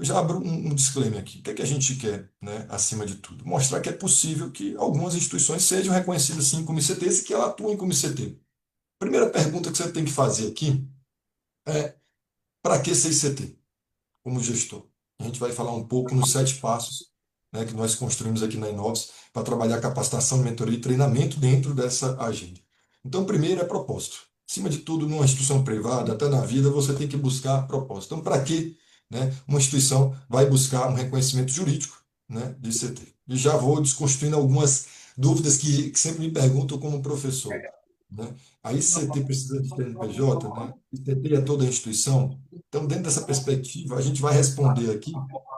eu já abro um disclaimer aqui. O que é que a gente quer, né, acima de tudo? Mostrar que é possível que algumas instituições sejam reconhecidas sim como ICTs e que elas atuem como ICT. Primeira pergunta que você tem que fazer aqui é: para que ser ICT como gestor? A gente vai falar um pouco nos 7 passos, né, que nós construímos aqui na Inovis para trabalhar capacitação, mentoria e treinamento dentro dessa agenda. Então, primeiro é propósito. Acima de tudo, numa instituição privada, até na vida, você tem que buscar propósito. Então, para que, né, uma instituição vai buscar um reconhecimento jurídico, né, de ICT? E já vou desconstruindo algumas dúvidas que sempre me perguntam como professor, né? A ICT precisa de CNPJ, né? ICT é toda a instituição. Então, dentro dessa perspectiva, a gente vai responder aqui,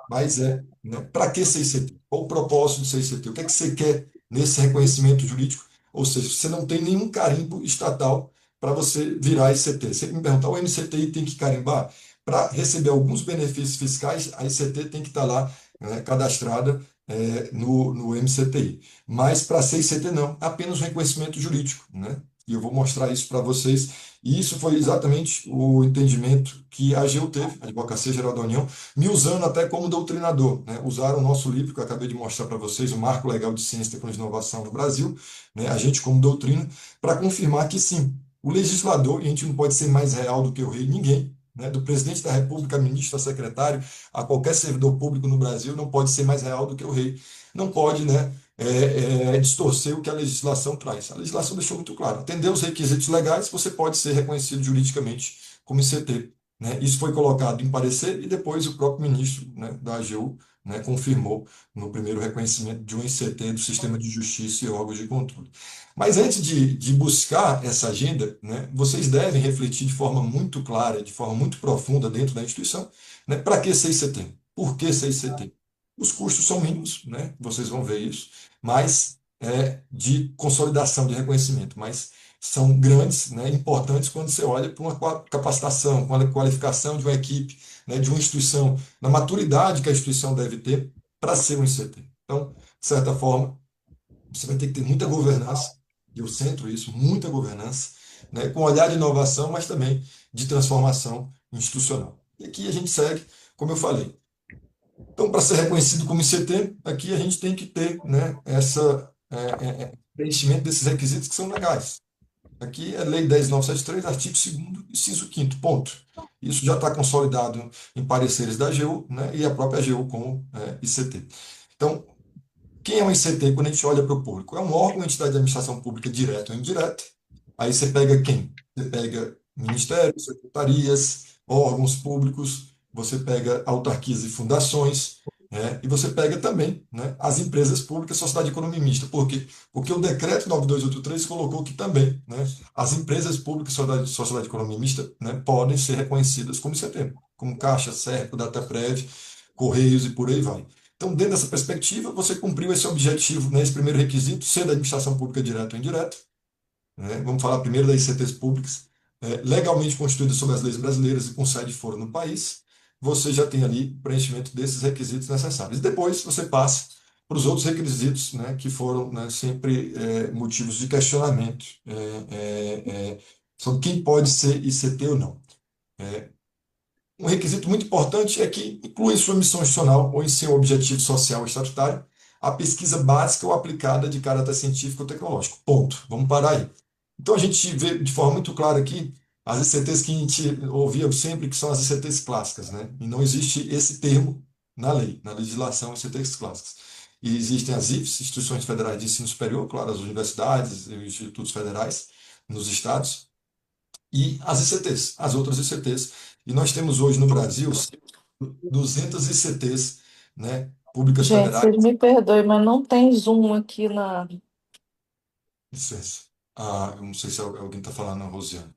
mas né, para que ser ICT? Qual o propósito de ser ICT? O que é que você quer nesse reconhecimento jurídico? Ou seja, você não tem nenhum carimbo estatal para você virar ICT. Você me perguntar, o MCTI tem que carimbar? Para receber alguns benefícios fiscais, a ICT tem que estar lá, né, cadastrada no MCTI. Mas para ser ICT não, apenas o reconhecimento jurídico, né? E eu vou mostrar isso para vocês. E isso foi exatamente o entendimento que a AGU teve, a Advocacia Geral da União, me usando até como doutrinador, né? Usaram o nosso livro, que eu acabei de mostrar para vocês, o Marco Legal de Ciência, Tecnologia e Inovação no Brasil, né? A gente como doutrina, para confirmar que sim, o legislador, e a gente não pode ser mais real do que o rei, ninguém, né? Do presidente da República, ministro, a secretário, a qualquer servidor público no Brasil, não pode ser mais real do que o rei. Não pode, né? Distorcer o que a legislação traz. A legislação deixou muito claro: atender os requisitos legais, você pode ser reconhecido juridicamente como ICT. Né? Isso foi colocado em parecer e depois o próprio ministro, né, da AGU, né, confirmou no primeiro reconhecimento de um ICT do Sistema de Justiça e órgãos de controle. Mas antes de buscar essa agenda, né, vocês devem refletir de forma muito clara, de forma muito profunda dentro da instituição, né, para que ser ICT? Por que ser ICT? Os custos são mínimos, né? Vocês vão ver isso, mas de consolidação de reconhecimento, mas são grandes, né, importantes quando você olha para uma capacitação, com a qualificação de uma equipe, né, de uma instituição, na maturidade que a instituição deve ter para ser um ICT. Então, de certa forma, você vai ter que ter muita governança, e eu centro isso, muita governança, né, com olhar de inovação, mas também de transformação institucional. E aqui a gente segue, como eu falei. Então, para ser reconhecido como ICT, aqui a gente tem que ter, né, essa preenchimento desses requisitos que são legais. Aqui é Lei 10.973, artigo 2º, inciso 5º, ponto. Isso já está consolidado em pareceres da AGU, né, e a própria AGU como ICT. Então, quem é um ICT quando a gente olha para o público? É um órgão, entidade de administração pública direta ou indireta. Aí você pega quem? Você pega ministérios, secretarias, órgãos públicos, você pega autarquias e fundações, né? E você pega também, né, as empresas públicas, sociedade de economia mista. Por quê? Porque o decreto 9283 colocou que também, né, as empresas públicas, sociedade de economia mista, né, podem ser reconhecidas como ICT, como Caixa, Serco, Dataprev, Correios e por aí vai. Então, dentro dessa perspectiva, você cumpriu esse objetivo, né, esse primeiro requisito, ser da administração pública direta ou indireta, né? Vamos falar primeiro das ICTs públicas, legalmente constituídas sob as leis brasileiras e com sede fora no país, você já tem ali preenchimento desses requisitos necessários. Depois você passa para os outros requisitos, né, que foram, né, sempre motivos de questionamento sobre quem pode ser ICT ou não. Um requisito muito importante é que inclua em sua missão institucional ou em seu objetivo social ou estatutário a pesquisa básica ou aplicada de caráter científico ou tecnológico. Ponto. Vamos parar aí. Então a gente vê de forma muito clara aqui as ICTs que a gente ouvia sempre, que são as ICTs clássicas, né? E não existe esse termo na lei, na legislação, ICTs clássicas. E existem as IFES, Instituições Federais de Ensino Superior, claro, as universidades e os institutos federais nos estados, e as ICTs, as outras ICTs. E nós temos hoje no Brasil 200 ICTs, né, públicas Gente, federais. vocês me perdoem, mas não tem zoom aqui na. Licença. Eu não sei se alguém está falando, Rosiane.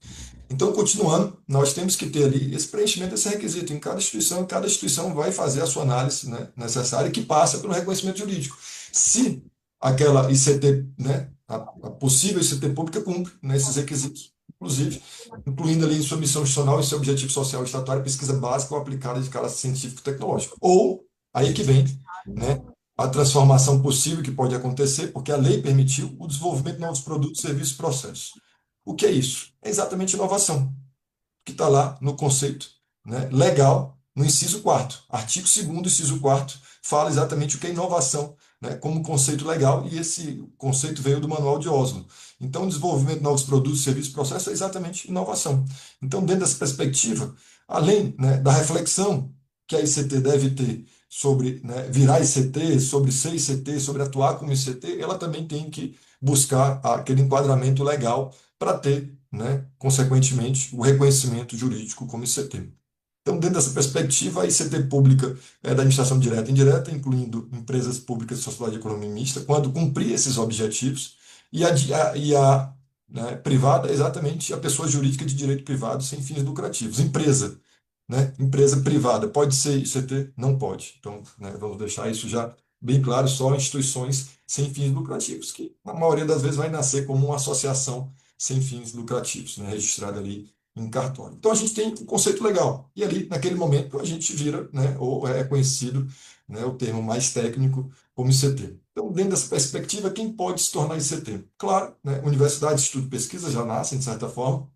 Então, continuando, nós temos que ter ali esse preenchimento desse requisito em cada instituição vai fazer a sua análise, né, necessária, que passa pelo reconhecimento jurídico. Se aquela ICT, né, a possível ICT pública cumpre, né, esses requisitos, inclusive, incluindo ali em sua missão institucional e seu objetivo social e estatutário, pesquisa básica ou aplicada de caráter científico e tecnológico. Ou, aí que vem, né, a transformação possível que pode acontecer, porque a lei permitiu o desenvolvimento de novos produtos, serviços e processos. O que é isso? É exatamente inovação, que está lá no conceito, né, legal, no inciso quarto. Artigo 2º, inciso quarto, fala exatamente o que é inovação, né, como conceito legal, e esse conceito veio do Manual de Oslo. Então, o desenvolvimento de novos produtos, serviços, processos é exatamente inovação. Então, dentro dessa perspectiva, além, né, da reflexão que a ICT deve ter sobre, né, virar ICT, sobre ser ICT, sobre atuar como ICT, ela também tem que buscar aquele enquadramento legal para ter, né, consequentemente, o reconhecimento jurídico como ICT. Então, dentro dessa perspectiva, a ICT pública é da administração direta e indireta, incluindo empresas públicas de sociedade de economia mista, quando cumprir esses objetivos, né, privada é exatamente a pessoa jurídica de direito privado sem fins lucrativos. Empresa, né? Empresa privada pode ser ICT? Não pode. Então, né, vamos deixar isso já bem claro, só instituições sem fins lucrativos, que na maioria das vezes vai nascer como uma associação sem fins lucrativos, né, registrada ali em cartório. Então a gente tem um conceito legal e ali naquele momento a gente vira, né, ou é conhecido, né, o termo mais técnico como ICT. Então dentro dessa perspectiva, quem pode se tornar ICT? Claro, né, universidades, estudo e pesquisa já nascem de certa forma,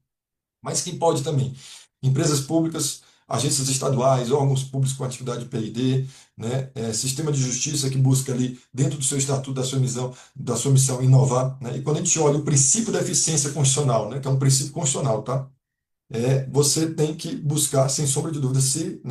mas quem pode também? Empresas públicas, agências estaduais, órgãos públicos com atividade PID, né, sistema de justiça que busca ali, dentro do seu estatuto, da sua missão, inovar. Né, e quando a gente olha o princípio da eficiência constitucional, né, que é um princípio constitucional, tá? Você tem que buscar, sem sombra de dúvida, se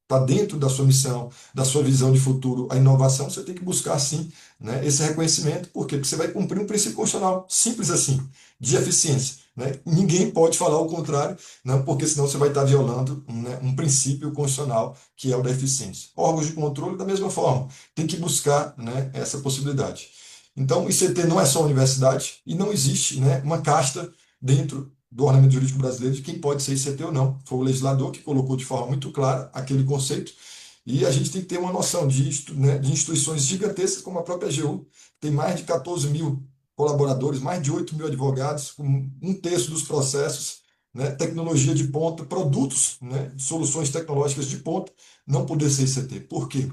está dentro da sua missão, da sua visão de futuro, a inovação, você tem que buscar, sim, né, esse reconhecimento. Por quê? Porque você vai cumprir um princípio constitucional, simples assim, de eficiência. Né? Ninguém pode falar o contrário, não, porque senão você vai estar violando, né, um princípio constitucional, que é o da eficiência. Órgãos de controle, da mesma forma, tem que buscar, né, essa possibilidade. Então, o ICT não é só universidade e não existe, né, uma casta dentro do ordenamento jurídico brasileiro de quem pode ser ICT ou não. Foi o legislador que colocou de forma muito clara aquele conceito, e a gente tem que ter uma noção né, de instituições gigantescas como a própria AGU, que tem mais de 14 mil colaboradores, mais de 8 mil advogados, com um terço dos processos, né, tecnologia de ponta, produtos, né, soluções tecnológicas de ponta, não poder ser ICT. Por quê?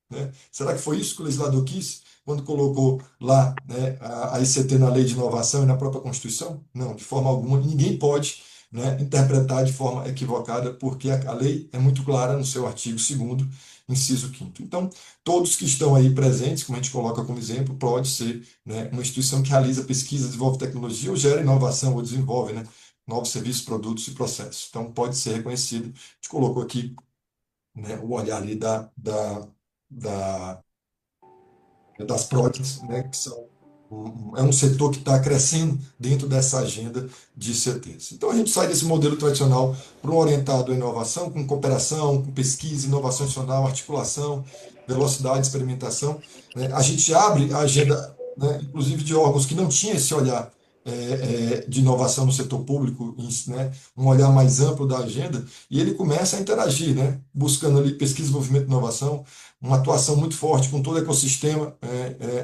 Né? Será que foi isso que o legislador quis quando colocou lá, né, a ICT na Lei de Inovação e na própria Constituição? Não, de forma alguma. Ninguém pode, né, interpretar de forma equivocada, porque a lei é muito clara no seu artigo 2º, inciso 5º. Então, todos que estão aí presentes, como a gente coloca como exemplo, pode ser, né, uma instituição que realiza pesquisa, desenvolve tecnologia ou gera inovação ou desenvolve, né, novos serviços, produtos e processos. Então, pode ser reconhecido. A gente colocou aqui, né, o olhar ali da das próteses, né, que são é um setor que está crescendo dentro dessa agenda de CTs. Então a gente sai desse modelo tradicional para um orientado à inovação, com cooperação, com pesquisa, inovação nacional, articulação, velocidade, experimentação. Né? A gente abre a agenda, né, inclusive de órgãos que não tinham esse olhar de inovação no setor público, né, um olhar mais amplo da agenda, e ele começa a interagir, né, buscando ali pesquisa, desenvolvimento e inovação, uma atuação muito forte com todo o ecossistema,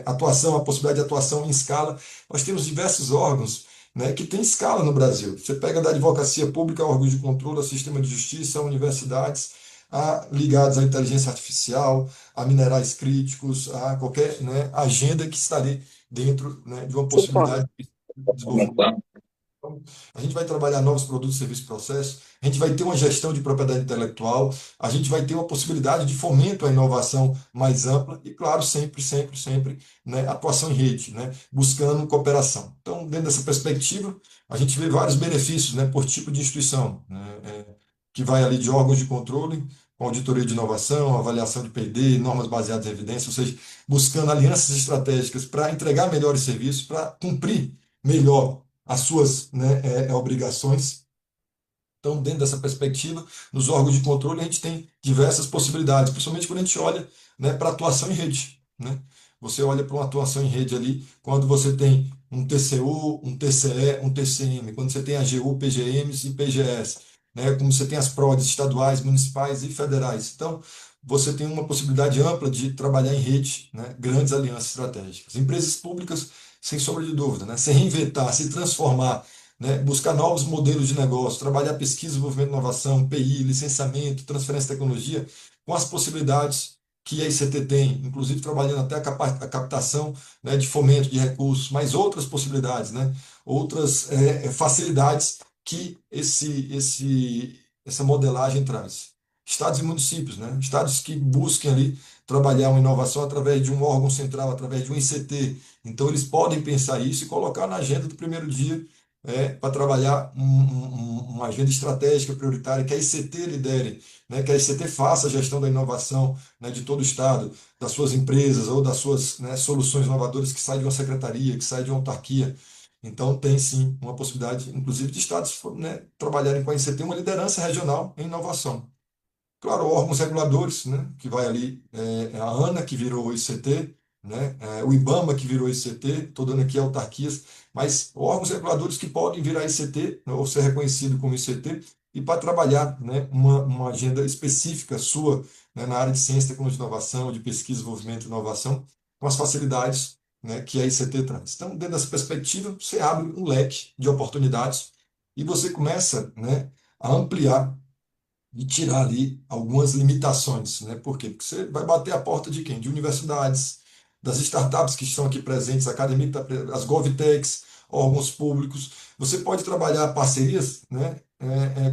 atuação, a possibilidade de atuação em escala. Nós temos diversos órgãos, né, que têm escala no Brasil. Você pega da advocacia pública, órgãos de controle, ao sistema de justiça, universidades, ligados à inteligência artificial, a minerais críticos, a qualquer, né, agenda que estaria dentro, né, de uma possibilidade de desenvolvimento. Então, a gente vai trabalhar novos produtos, serviços e processos, a gente vai ter uma gestão de propriedade intelectual, a gente vai ter uma possibilidade de fomento à inovação mais ampla e, claro, sempre, sempre, sempre, né, atuação em rede, né, buscando cooperação. Então, dentro dessa perspectiva, a gente vê vários benefícios, né, por tipo de instituição, né, que vai ali de órgãos de controle, com auditoria de inovação, avaliação de P&D, normas baseadas em evidência, ou seja, buscando alianças estratégicas para entregar melhores serviços, para cumprir melhor as suas, né, obrigações. Então, dentro dessa perspectiva, nos órgãos de controle, a gente tem diversas possibilidades, principalmente quando a gente olha, né, para atuação em rede. Né? Você olha para uma atuação em rede ali, quando você tem um TCU, um TCE, um TCM, quando você tem AGU, PGMs e PGS, né, como você tem as PRODES estaduais, municipais e federais. Então, você tem uma possibilidade ampla de trabalhar em rede, né, grandes alianças estratégicas. Empresas públicas, sem sombra de dúvida, né, se reinventar, se transformar, né, buscar novos modelos de negócio, trabalhar pesquisa, desenvolvimento e inovação, PI, licenciamento, transferência de tecnologia, com as possibilidades que a ICT tem, inclusive trabalhando até a captação, né, de fomento de recursos, mas outras possibilidades, né, outras facilidades que essa modelagem traz. estados e municípios, né? Estados que busquem ali trabalhar uma inovação através de um órgão central, através de um ICT. Então, eles podem pensar isso e colocar na agenda do primeiro dia para trabalhar uma agenda estratégica prioritária, que a ICT lidere, né? Que a ICT faça a gestão da inovação, né, de todo o Estado, das suas empresas ou das suas, né, soluções inovadoras que saem de uma secretaria, que saem de uma autarquia. Então, tem sim uma possibilidade, inclusive, de estados, né, trabalharem com a ICT, uma liderança regional em inovação. Claro, órgãos reguladores, né, que vai ali, a ANA, que virou ICT, né, o IBAMA, que virou ICT, estou dando aqui autarquias, mas órgãos reguladores que podem virar ICT, né, ou ser reconhecido como ICT, e para trabalhar, né, uma agenda específica sua, né, na área de ciência, tecnologia e inovação, de pesquisa, desenvolvimento e inovação, com as facilidades, né, que a ICT traz. Então, dentro dessa perspectiva, você abre um leque de oportunidades e você começa, né, a ampliar e tirar ali algumas limitações, né? Por quê? Porque você vai bater a porta de quem? De universidades, das startups que estão aqui presentes, academia, as GovTechs, órgãos públicos. Você pode trabalhar parcerias, né?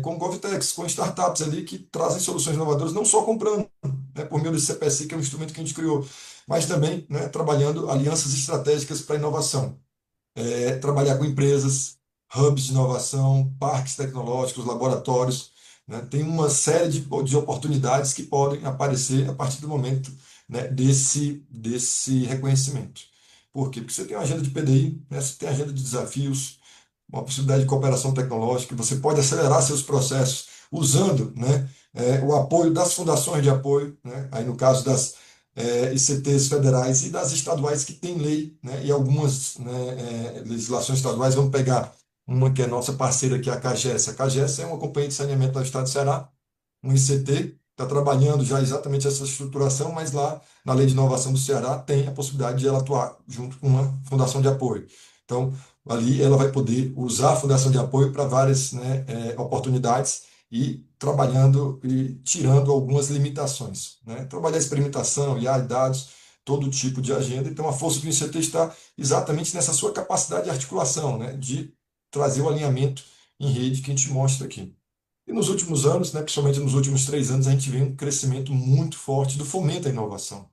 Com GovTechs, com startups ali que trazem soluções inovadoras, não só comprando, né? Por meio do CPSI, que é um instrumento que a gente criou, mas também, né, trabalhando alianças estratégicas para inovação. Trabalhar com empresas, hubs de inovação, parques tecnológicos, laboratórios, né? Tem uma série de oportunidades que podem aparecer a partir do momento, né, desse reconhecimento. Por quê? Porque você tem uma agenda de PDI, né? Você tem agenda de desafios, uma possibilidade de cooperação tecnológica, você pode acelerar seus processos usando, né, o apoio das fundações de apoio, né, aí no caso das ICTs federais e das estaduais que têm lei, né, e algumas, né, legislações estaduais. Vamos pegar uma que é nossa parceira, que é a CAGES. A CAGES é uma companhia de saneamento do estado do Ceará, um ICT, está trabalhando já exatamente essa estruturação, mas lá na Lei de Inovação do Ceará tem a possibilidade de ela atuar junto com uma fundação de apoio. Então, ali ela vai poder usar a fundação de apoio para várias, né, oportunidades e trabalhando e tirando algumas limitações, né? Trabalhar experimentação, IA e dados, todo tipo de agenda. Então, a força do ICT está exatamente nessa sua capacidade de articulação, né, de trazer o alinhamento em rede que a gente mostra aqui. E nos últimos anos, né, principalmente nos últimos 3 anos, a gente vê um crescimento muito forte do fomento à inovação,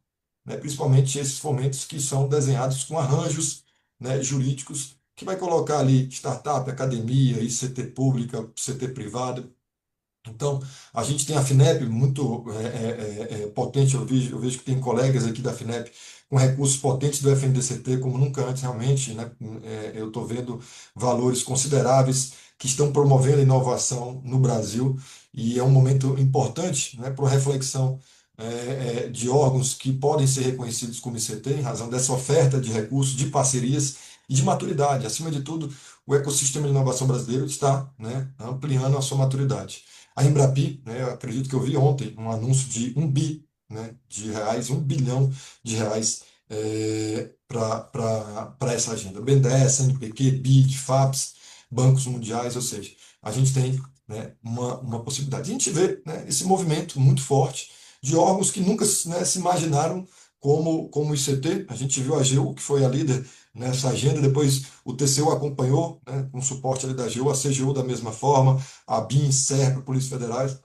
né, principalmente esses fomentos que são desenhados com arranjos, né, jurídicos, que vai colocar ali startup, academia, ICT pública, CT privada. Então, a gente tem a FINEP muito potente. Eu vejo que tem colegas aqui da FINEP com recursos potentes do FNDCT, como nunca antes, realmente, né? Eu estou vendo valores consideráveis que estão promovendo a inovação no Brasil, e é um momento importante, né, para a reflexão de órgãos que podem ser reconhecidos como ICT, em razão dessa oferta de recursos, de parcerias e de maturidade. Acima de tudo, o ecossistema de inovação brasileiro está, né, ampliando a sua maturidade. A Embrapi, né, eu acredito que eu vi ontem um anúncio de 1 bi, né, de reais, 1 bilhão de reais para essa agenda. BNDES, NPq, BID, FAPES, bancos mundiais, ou seja, a gente tem, né, uma possibilidade. A gente vê, né, esse movimento muito forte de órgãos que nunca, né, se imaginaram como o ICT. A gente viu a AGU, que foi a líder nessa agenda, depois o TCU acompanhou, né, com suporte ali da AGU, a CGU da mesma forma, a BIM, SERPRO, Polícia Federais,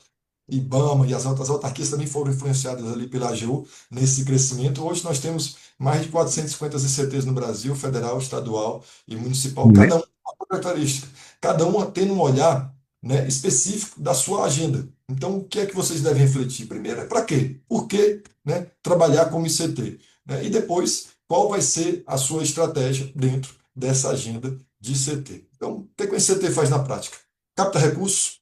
IBAMA e as outras autarquias também foram influenciadas ali pela AGU nesse crescimento. Hoje nós temos mais de 450 ICTs no Brasil, federal, estadual e municipal, cada um com uma característica, cada uma tendo um olhar, né, específico da sua agenda. Então, o que é que vocês devem refletir? Primeiro, é para quê? Por que, né, trabalhar como ICT? Né? E depois, qual vai ser a sua estratégia dentro dessa agenda de ICT? Então, o que o ICT faz na prática? Capta recursos,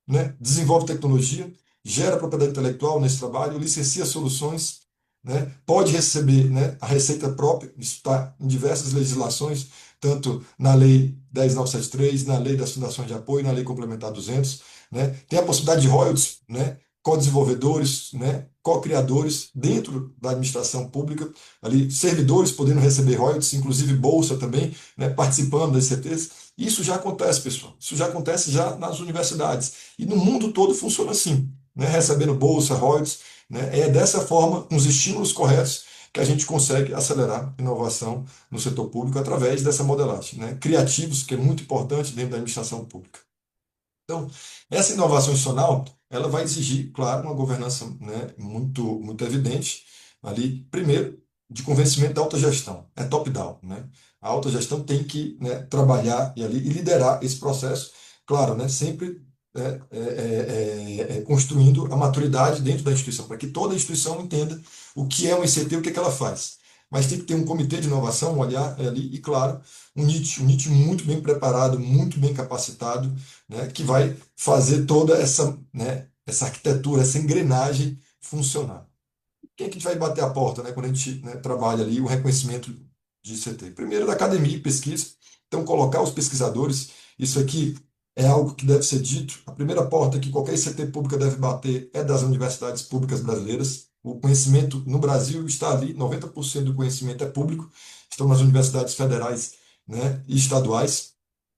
né? Desenvolve tecnologia, gera propriedade intelectual nesse trabalho, licencia soluções, né? Pode receber, né, a receita própria. Isso está em diversas legislações, tanto na Lei 10.973, na Lei das Fundações de Apoio, na Lei Complementar 200, né? Tem a possibilidade de royalties, né? Co-desenvolvedores, né? Co-criadores dentro da administração pública, ali servidores podendo receber royalties, inclusive bolsa também, né? Participando das CTs. Isso já acontece, pessoal. Isso já acontece já nas universidades. E no mundo todo funciona assim, né? Recebendo bolsa, royalties, né? É dessa forma, com os estímulos corretos, que a gente consegue acelerar a inovação no setor público através dessa modelagem, né? Criativos, que é muito importante dentro da administração pública. Então, essa inovação institucional, ela vai exigir, claro, uma governança, né, muito evidente ali, primeiro, de convencimento da autogestão, é top-down, né? A autogestão tem que, né, trabalhar e ali e liderar esse processo, claro, né, sempre construindo a maturidade dentro da instituição, para que toda a instituição entenda o que é um ICT e o que é que ela faz. Mas tem que ter um comitê de inovação, um olhar ali, e claro, um NIT muito bem preparado, muito bem capacitado, né, que vai fazer toda essa arquitetura, essa engrenagem funcionar. Quem é que vai bater a porta, né, quando a gente, né, trabalha ali o reconhecimento de ICT? Primeiro, da academia e pesquisa. Então, colocar os pesquisadores, isso aqui é algo que deve ser dito. A primeira porta que qualquer ICT pública deve bater é das universidades públicas brasileiras. O conhecimento no Brasil está ali, 90% do conhecimento é público, estão nas universidades federais, né, e estaduais.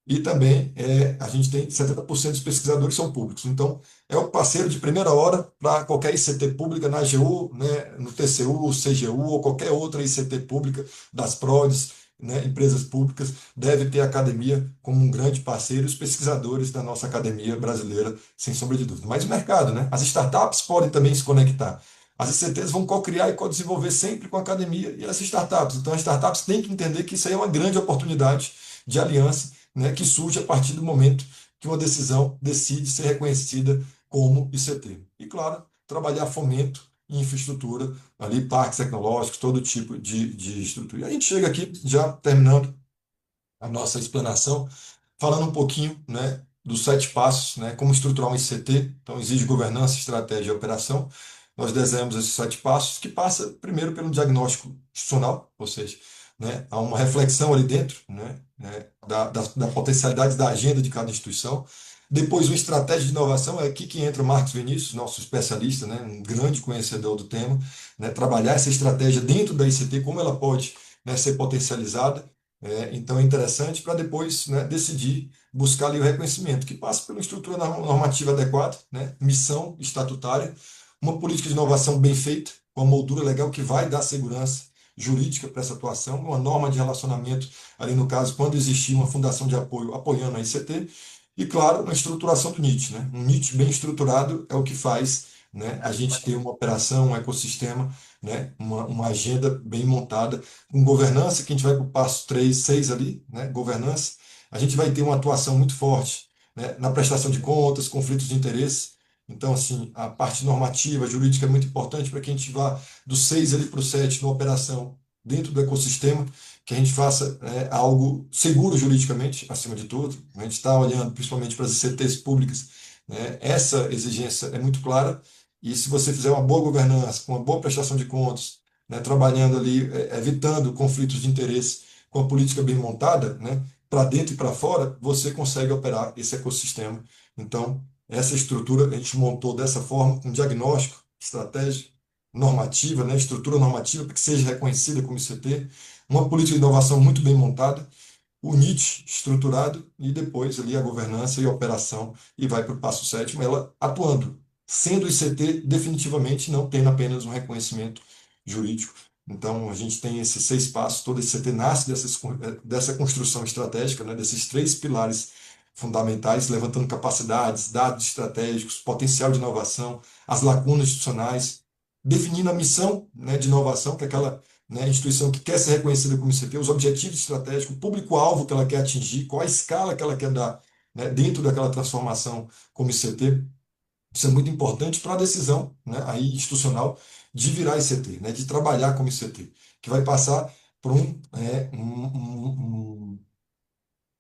E também a gente tem 70% dos pesquisadores são públicos. Então, é o parceiro de primeira hora para qualquer ICT pública na AGU, né, no TCU, CGU ou qualquer outra ICT pública das PRODES, né, empresas públicas, deve ter a academia como um grande parceiro, os pesquisadores da nossa academia brasileira, sem sombra de dúvida. Mas o mercado, né? As startups podem também se conectar. As ICTs vão co-criar e co-desenvolver sempre com a academia e as startups. Então, as startups têm que entender que isso aí é uma grande oportunidade de aliança, né, que surge a partir do momento que uma decisão decide ser reconhecida como ICT. E, claro, trabalhar fomento em infraestrutura, ali parques tecnológicos, todo tipo de estrutura. E a gente chega aqui, já terminando a nossa explanação, falando um pouquinho, né, dos 7 passos, né, como estruturar um ICT. Então, exige governança, estratégia e operação. Nós desenhamos esses 7 passos, que passa primeiro pelo diagnóstico institucional, ou seja, né, há uma reflexão ali dentro, né, da potencialidade da agenda de cada instituição. Depois, uma estratégia de inovação, é aqui que entra o Marcos Vinícius, nosso especialista, né, um grande conhecedor do tema, né, trabalhar essa estratégia dentro da ICT, como ela pode, né, ser potencializada. Então é interessante para depois, né, decidir buscar ali o reconhecimento, que passa pela estrutura normativa adequada, né, missão estatutária, uma política de inovação bem feita, com uma moldura legal que vai dar segurança jurídica para essa atuação, uma norma de relacionamento, ali no caso, quando existir uma fundação de apoio apoiando a ICT, e claro, uma estruturação do NIT. Né? Um NIT bem estruturado é o que faz, né, a gente ter uma operação, um ecossistema, né, uma agenda bem montada com governança, que a gente vai para o passo 3 6 ali, né, governança, a gente vai ter uma atuação muito forte, né, na prestação de contas, conflitos de interesse. Então, assim, a parte normativa, jurídica é muito importante para que a gente vá do 6 ali para o 7 na operação dentro do ecossistema, que a gente faça, algo seguro juridicamente, acima de tudo. A gente está olhando principalmente para as ICTs públicas, né, essa exigência é muito clara, e se você fizer uma boa governança, com uma boa prestação de contas, né, trabalhando ali, evitando conflitos de interesse com a política bem montada, né, para dentro e para fora, você consegue operar esse ecossistema. Então, essa estrutura a gente montou dessa forma, com diagnóstico, estratégia normativa, né, estrutura normativa para que seja reconhecida como ICT, uma política de inovação muito bem montada, o NIT estruturado e depois ali a governança e a operação e vai para o passo sétimo, ela atuando, sendo o ICT definitivamente não tendo apenas um reconhecimento jurídico. Então a gente tem esses 6 passos, todo ICT nasce dessa construção estratégica, né, desses 3 pilares fundamentais, levantando capacidades, dados estratégicos, potencial de inovação, as lacunas institucionais, definindo a missão, né, de inovação, que é aquela, né, instituição que quer ser reconhecida como ICT, os objetivos estratégicos, o público-alvo que ela quer atingir, qual a escala que ela quer dar, né, dentro daquela transformação como ICT. Isso é muito importante para a decisão, né, aí institucional de virar ICT, né, de trabalhar como ICT, que vai passar por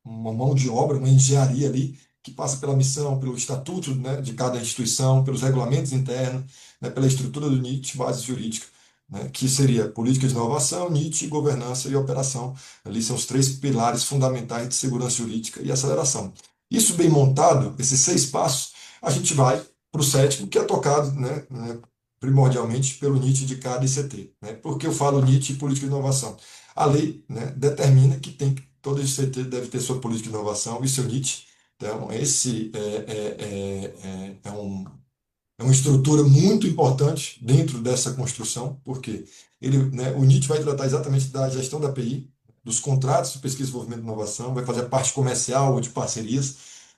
uma mão de obra, uma engenharia ali, que passa pela missão, pelo estatuto, né, de cada instituição, pelos regulamentos internos, né, pela estrutura do NIT, base jurídica, né, que seria política de inovação, NIT, governança e operação. Ali são os 3 pilares fundamentais de segurança jurídica e aceleração. Isso bem montado, esses 6 passos, a gente vai para o sétimo, que é tocado, primordialmente pelo NIT de cada ICT. Né? Por que eu falo NIT e política de inovação? A lei, né, determina que todo ICT deve ter sua política de inovação e seu NIT. Então, esse é uma estrutura muito importante dentro dessa construção, porque o NIT vai tratar exatamente da gestão da API, dos contratos de pesquisa, desenvolvimento e inovação, vai fazer a parte comercial ou de parcerias,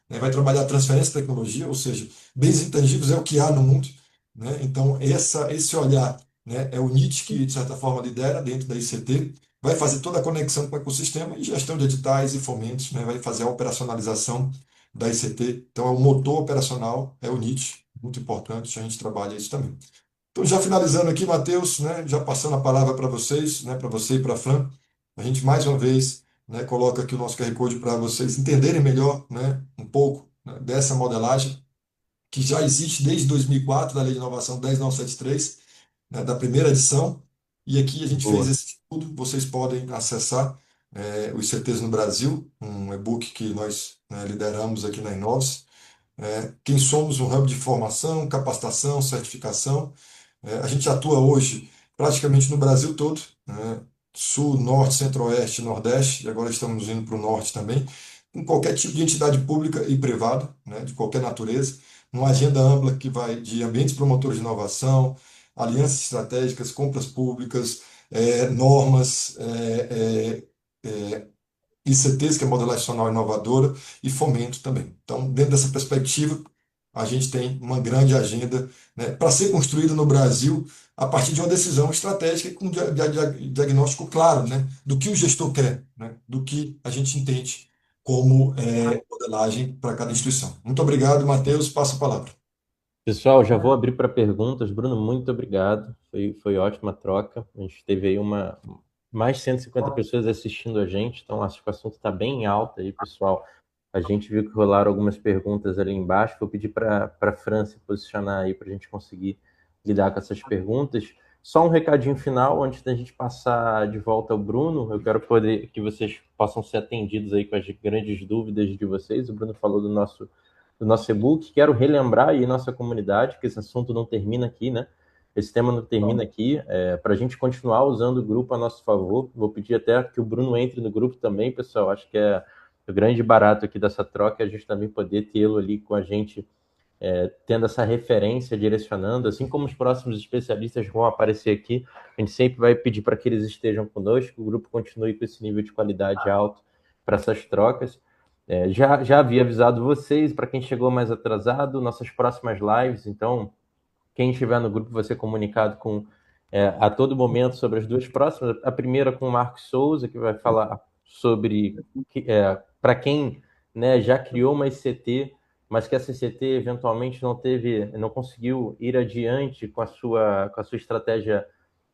né? Vai trabalhar a transferência de tecnologia, ou seja, bens intangíveis é o que há no mundo, né? Então, esse olhar, né, é o NIT que, de certa forma, lidera dentro da ICT, vai fazer toda a conexão com o ecossistema e gestão de editais e fomentos, né? Vai fazer a operacionalização da ICT. Então, é o motor operacional, é o NIT, muito importante, a gente trabalha isso também. Então, já finalizando aqui, Matheus, né, já passando a palavra para vocês, né, para você e para a Fran, a gente mais uma vez, né, coloca aqui o nosso QR Code para vocês entenderem melhor, né, um pouco, né, dessa modelagem que já existe desde 2004, da Lei de Inovação 10973, né, da primeira edição, e aqui a gente fez Boa. esse estudo, vocês podem acessar os CTs no Brasil, um e-book que nós, né, lideramos aqui na Inovis, quem somos um hub de formação, capacitação, certificação. A gente atua hoje praticamente no Brasil todo, né? Sul, Norte, Centro-Oeste, Nordeste, e agora estamos indo para o Norte também, com qualquer tipo de entidade pública e privada, né? De qualquer natureza, uma agenda ampla que vai de ambientes promotores de inovação, alianças estratégicas, compras públicas, normas, ICTs, que é modelagem institucional inovadora, e fomento também. Então, dentro dessa perspectiva, a gente tem uma grande agenda, né, para ser construída no Brasil a partir de uma decisão estratégica e com um diagnóstico claro, né, do que o gestor quer, né, do que a gente entende como modelagem para cada instituição. Muito obrigado, Matheus. Passo a palavra. Pessoal, já vou abrir para perguntas. Bruno, muito obrigado. Foi ótima a troca. A gente teve aí mais de 150 pessoas assistindo a gente, então acho que o assunto está bem alto aí, pessoal. A gente viu que rolaram algumas perguntas ali embaixo. Vou pedir para a Fran se posicionar aí para a gente conseguir lidar com essas perguntas. Só um recadinho final antes da gente passar de volta ao Bruno. Eu quero poder que vocês possam ser atendidos aí com as grandes dúvidas de vocês. O Bruno falou do nosso e-book. Quero relembrar aí nossa comunidade que esse assunto não termina aqui, né? Esse tema não termina aqui. Para a gente continuar usando o grupo a nosso favor, vou pedir até que o Bruno entre no grupo também, pessoal. Acho que é o grande barato aqui dessa troca, é a gente também poder tê-lo ali com a gente, tendo essa referência, direcionando, assim como os próximos especialistas vão aparecer aqui, a gente sempre vai pedir para que eles estejam conosco, o grupo continue com esse nível de qualidade alto para essas trocas. Já havia avisado vocês, para quem chegou mais atrasado, nossas próximas lives, então, quem estiver no grupo vai ser comunicado a todo momento sobre as duas próximas. A primeira com o Marcos Souza, que vai falar sobre, para quem, né, já criou uma ICT, mas que essa ICT eventualmente não conseguiu ir adiante com a sua estratégia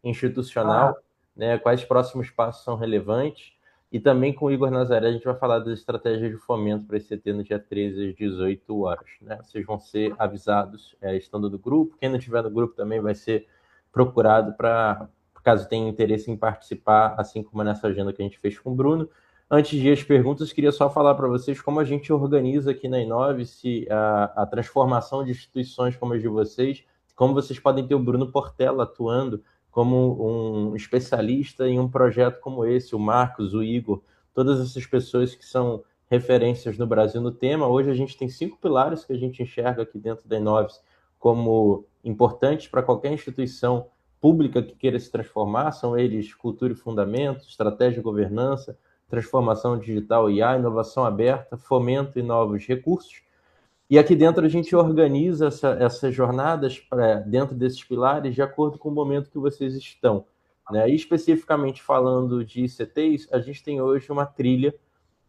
institucional, né, quais próximos passos são relevantes. E também com o Igor Nazaré, a gente vai falar da estratégia de fomento para esse ICT no dia 13 às 18 horas. Né? Vocês vão ser avisados estando no grupo. Quem não estiver no grupo também vai ser procurado para, caso tenha interesse em participar, assim como nessa agenda que a gente fez com o Bruno. Antes de ir às perguntas, queria só falar para vocês como a gente organiza aqui na Inove se a transformação de instituições como as de vocês, como vocês podem ter o Bruno Portela atuando como um especialista em um projeto como esse, o Marcos, o Igor, todas essas pessoas que são referências no Brasil no tema. Hoje a gente tem 5 pilares que a gente enxerga aqui dentro da Inovis como importantes para qualquer instituição pública que queira se transformar. São eles cultura e fundamentos, estratégia e governança, transformação digital e IA, inovação aberta, fomento e novos recursos. E aqui dentro a gente organiza essas jornadas dentro desses pilares de acordo com o momento que vocês estão. Né? E especificamente falando de ICTs, a gente tem hoje uma trilha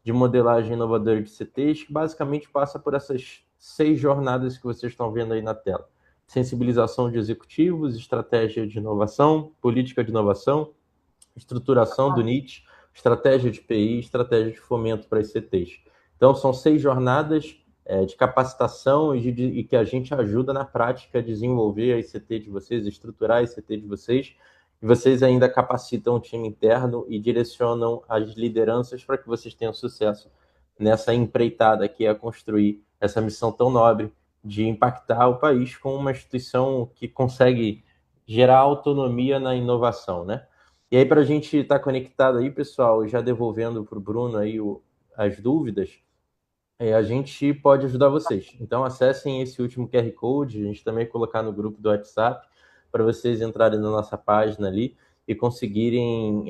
de modelagem inovadora de ICTs que basicamente passa por essas 6 jornadas que vocês estão vendo aí na tela. Sensibilização de executivos, estratégia de inovação, política de inovação, estruturação do NIT, estratégia de PI, estratégia de fomento para ICTs. Então, são 6 jornadas de capacitação e que a gente ajuda na prática a desenvolver a ICT de vocês, estruturar a ICT de vocês, e vocês ainda capacitam o time interno e direcionam as lideranças para que vocês tenham sucesso nessa empreitada que é construir essa missão tão nobre de impactar o país com uma instituição que consegue gerar autonomia na inovação, né? E aí, para a gente estar conectado aí, pessoal, já devolvendo para o Bruno aí as dúvidas, a gente pode ajudar vocês. Então, acessem esse último QR Code, a gente também colocar no grupo do WhatsApp, para vocês entrarem na nossa página ali e conseguirem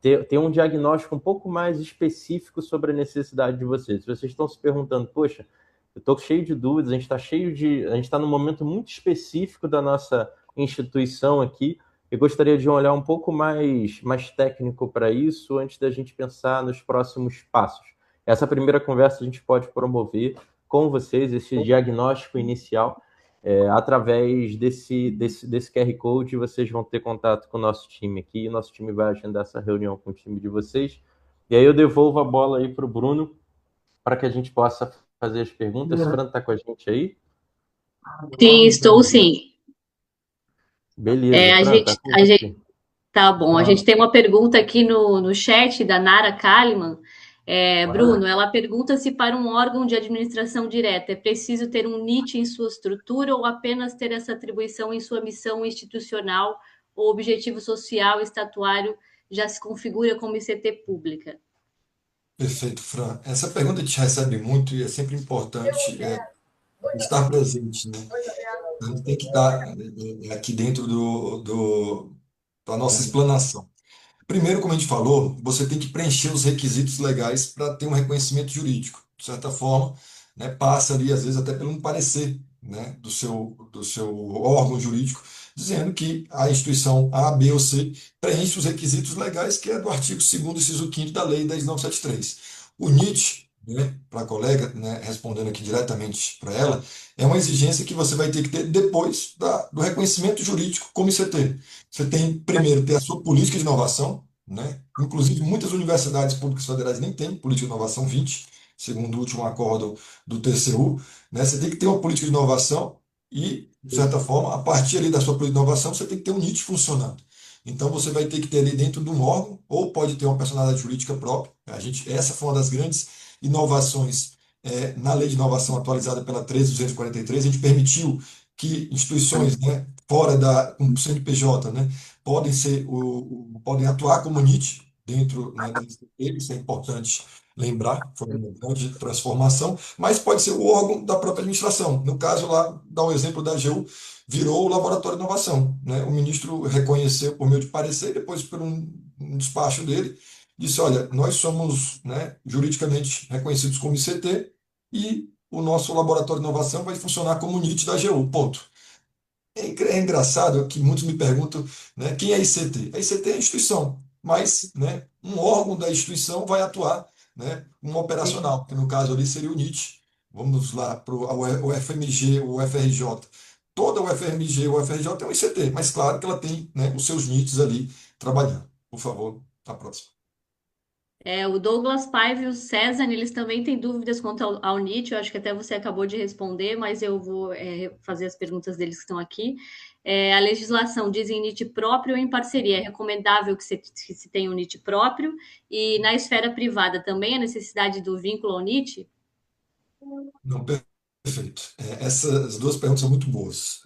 ter um diagnóstico um pouco mais específico sobre a necessidade de vocês. Se vocês estão se perguntando, poxa, eu estou cheio de dúvidas, a gente está num momento muito específico da nossa instituição aqui, eu gostaria de um olhar um pouco mais técnico para isso antes da gente pensar nos próximos passos. Essa primeira conversa a gente pode promover com vocês, esse diagnóstico inicial, através desse QR Code, vocês vão ter contato com o nosso time aqui, e o nosso time vai agendar essa reunião com o time de vocês. E aí eu devolvo a bola aí para o Bruno, para que a gente possa fazer as perguntas. Fran está com a gente aí? Sim, estou sim. Beleza, A Fran, gente, está com a gente, você. tá bom. A gente tem uma pergunta aqui no chat da Nara Kalimann. Bruno, ela pergunta se para um órgão de administração direta é preciso ter um NIT em sua estrutura ou apenas ter essa atribuição em sua missão institucional ou objetivo social e estatuário já se configura como ICT pública. Perfeito, Fran. Essa pergunta a gente recebe muito e é sempre importante estar presente, né? A gente tem que estar aqui dentro da nossa explanação. Primeiro, como a gente falou, você tem que preencher os requisitos legais para ter um reconhecimento jurídico. De certa forma, né, passa ali, às vezes, até por um parecer, né, do seu órgão jurídico, dizendo que a instituição A, B ou C preenche os requisitos legais, que é do artigo 2º, inciso 5º da Lei 10.973. O NIT, né, para a colega, né, respondendo aqui diretamente para ela, é uma exigência que você vai ter que ter depois do reconhecimento jurídico como ICT. Você tem, primeiro, ter a sua política de inovação, né? Inclusive, muitas universidades públicas federais nem têm política de inovação 20, segundo o último acordo do TCU, né? Você tem que ter uma política de inovação e, de certa forma, a partir ali da sua política de inovação, você tem que ter um NIT funcionando. Então, você vai ter que ter ali dentro de um órgão, ou pode ter uma personalidade jurídica própria. Essa foi uma das grandes inovações na Lei de Inovação atualizada pela 13.243. A gente permitiu que instituições, né, fora com CNPJ, né, podem atuar como NIT dentro, né, da ICT. Isso é importante lembrar, foi uma grande transformação, mas pode ser o órgão da própria administração. No caso lá, dá um exemplo da AGU, virou o Laboratório de Inovação, né? O ministro reconheceu por meio de parecer, depois por um despacho dele, disse, olha, nós somos, né, juridicamente reconhecidos como ICT e o nosso laboratório de inovação vai funcionar como NIT da AGU, ponto. É engraçado que muitos me perguntam, né, quem é ICT? A ICT é a instituição, mas, né, um órgão da instituição vai atuar, né, um operacional, que no caso ali seria o NIT. Vamos lá para o FMG, o FRJ. Toda o FMG, o FRJ é um ICT, mas claro que ela tem, né, os seus NITs ali trabalhando. Por favor, a próxima. O Douglas Paiva e o César, eles também têm dúvidas quanto ao NIT, eu acho que até você acabou de responder, mas eu vou fazer as perguntas deles que estão aqui. A legislação diz em NIT próprio ou em parceria? É recomendável que se tenha um NIT próprio? E na esfera privada também a necessidade do vínculo ao NIT? Não, perfeito. Essas duas perguntas são muito boas.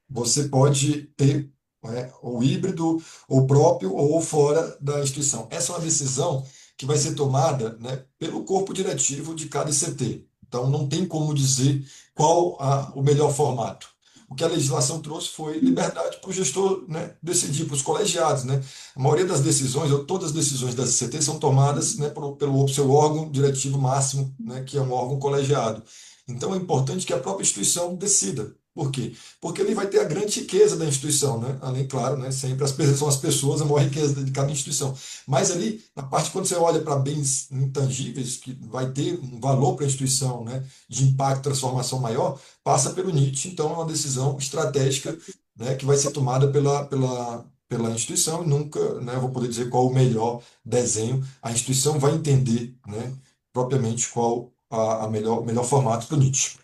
Você pode ter, né, o híbrido, ou próprio, ou fora da instituição. Essa é uma decisão que vai ser tomada, né, pelo corpo diretivo de cada ICT. Então, não tem como dizer qual o melhor formato. O que a legislação trouxe foi liberdade para o gestor, né, decidir, para os colegiados. Né? A maioria das decisões, ou todas as decisões das ICT, são tomadas, né, pelo seu órgão diretivo máximo, né, que é um órgão colegiado. Então, é importante que a própria instituição decida. Por quê? Porque ele vai ter a grande riqueza da instituição, né? Além, claro, né? Sempre são as pessoas a maior riqueza de cada instituição. Mas ali, na parte, quando você olha para bens intangíveis, que vai ter um valor para a instituição, né? De impacto, transformação maior, passa pelo NIT. Então, é uma decisão estratégica, né? Que vai ser tomada pela instituição e nunca, né? Eu vou poder dizer qual o melhor desenho. A instituição vai entender, né? Propriamente qual o melhor formato para o NIT.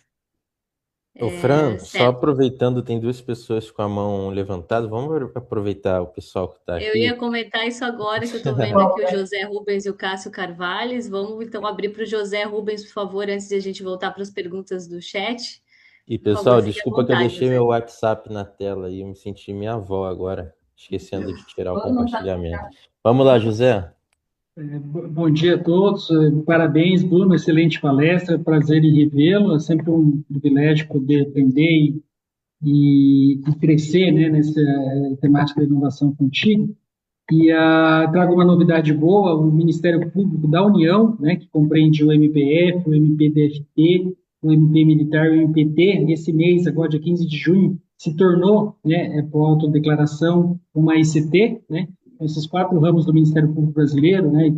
Ô, Fran, só Certo. aproveitando, tem duas pessoas com a mão levantada. Vamos aproveitar o pessoal que está Eu ia aqui. comentar isso agora, que eu estou vendo aqui o José Rubens e o Cássio Carvalhes. Vamos então abrir para o José Rubens, por favor, antes de a gente voltar para as perguntas do chat. E Por favor, pessoal, fique à desculpa que eu vontade, deixei José. meu WhatsApp na tela aí, eu me senti minha avó agora, esquecendo de tirar o compartilhamento. Vamos lá, José. Bom dia a todos, parabéns, Bruno, excelente palestra, prazer em revê-lo, é sempre um privilégio poder aprender e e crescer, né, nessa temática da inovação contigo. Trago uma novidade boa: o Ministério Público da União, né, que compreende o MPF, o MPDFT, o MP Militar e o MPT, nesse mês, agora dia 15 de junho, se tornou, né, por autodeclaração, uma ICT, né? Esses 4 ramos do Ministério Público Brasileiro, né,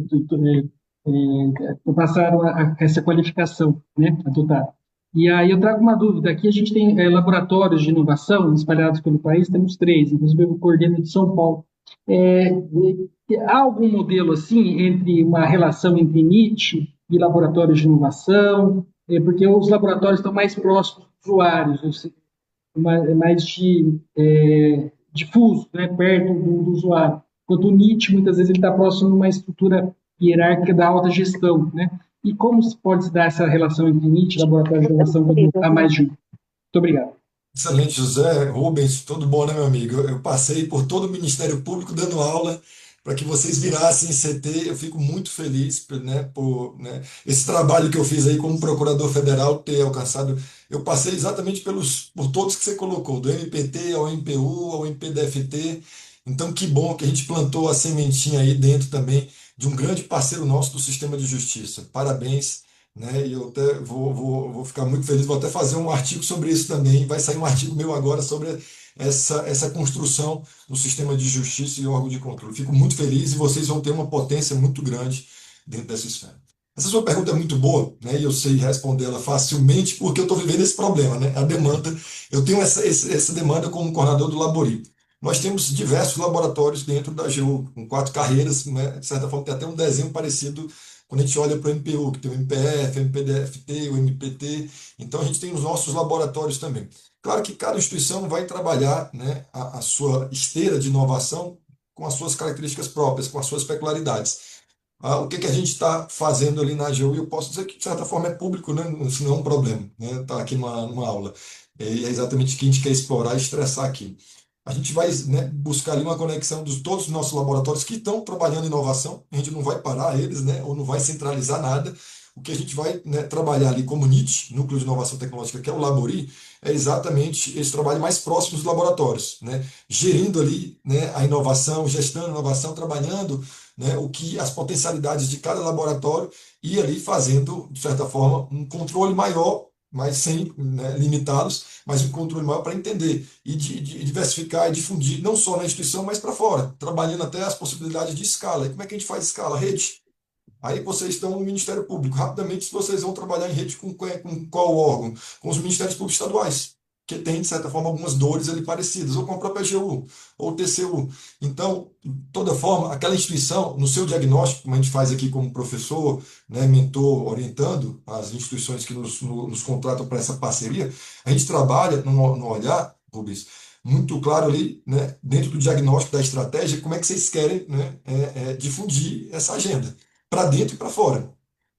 passaram essa qualificação, né, adotada. E aí eu trago uma dúvida: aqui a gente tem laboratórios de inovação espalhados pelo país, temos 3, inclusive eu coordeno de São Paulo. É, Há algum modelo assim entre uma relação entre NIT e laboratórios de inovação? Porque os laboratórios estão mais próximos dos usuários, ou seja, mais difuso, né, perto do usuário. Enquanto o NIT, muitas vezes, ele está próximo de uma estrutura hierárquica da alta gestão, né? E como se pode se dar essa relação entre NIT e laboratório de inovação quando há mais de um? Muito obrigado. Excelente, José Rubens, tudo bom, né, meu amigo? Eu passei por todo o Ministério Público dando aula para que vocês virassem CT. Eu fico muito feliz, né, por, né, esse trabalho que eu fiz aí como procurador federal ter alcançado. Eu passei exatamente por todos que você colocou, do MPT ao MPU, ao MPDFT. Então, que bom que a gente plantou a sementinha aí dentro também de um grande parceiro nosso do sistema de justiça. Parabéns, né? E eu até vou ficar muito feliz, vou até fazer um artigo sobre isso também. Vai sair um artigo meu agora sobre essa construção do sistema de justiça e órgão de controle. Fico muito feliz e vocês vão ter uma potência muito grande dentro dessa esfera. Essa sua pergunta é muito boa, né? E eu sei respondê-la facilmente porque eu estou vivendo esse problema, né? A demanda, eu tenho essa demanda como coordenador do Labori. Nós temos diversos laboratórios dentro da AGU, com 4 carreiras, né? De certa forma, tem até um desenho parecido quando a gente olha para o MPU, que tem o MPF, o MPDFT, o MPT. Então, a gente tem os nossos laboratórios também. Claro que cada instituição vai trabalhar, né, a sua esteira de inovação com as suas características próprias, com as suas peculiaridades. O que a gente está fazendo ali na AGU, eu posso dizer que, de certa forma, é público, né? Isso não é um problema, né? Tá aqui numa aula. E é exatamente o que a gente quer explorar e estressar aqui. A gente vai, né, buscar ali uma conexão de todos os nossos laboratórios que estão trabalhando em inovação. A gente não vai parar eles, né, ou não vai centralizar nada. O que a gente vai, né, trabalhar ali como NIT, Núcleo de Inovação Tecnológica, que é o Labori, é exatamente esse trabalho mais próximo dos laboratórios, né, gerindo ali, né, a inovação, gestando a inovação, trabalhando, né, o que as potencialidades de cada laboratório e ali fazendo, de certa forma, um controle maior, mas sem, né, limitá-los, mas um controle maior para entender e de diversificar e difundir, não só na instituição, mas para fora, trabalhando até as possibilidades de escala. E como é que a gente faz escala? Rede. Aí vocês estão no Ministério Público. Rapidamente, vocês vão trabalhar em rede com qual órgão? Com os Ministérios Públicos Estaduais, que tem, de certa forma, algumas dores ali parecidas, ou com a própria AGU, ou TCU. Então, de toda forma, aquela instituição, no seu diagnóstico, como a gente faz aqui como professor, né, mentor, orientando as instituições que nos contratam para essa parceria, a gente trabalha no olhar, Rubens, muito claro ali, né, dentro do diagnóstico da estratégia, como é que vocês querem, né, difundir essa agenda, para dentro e para fora.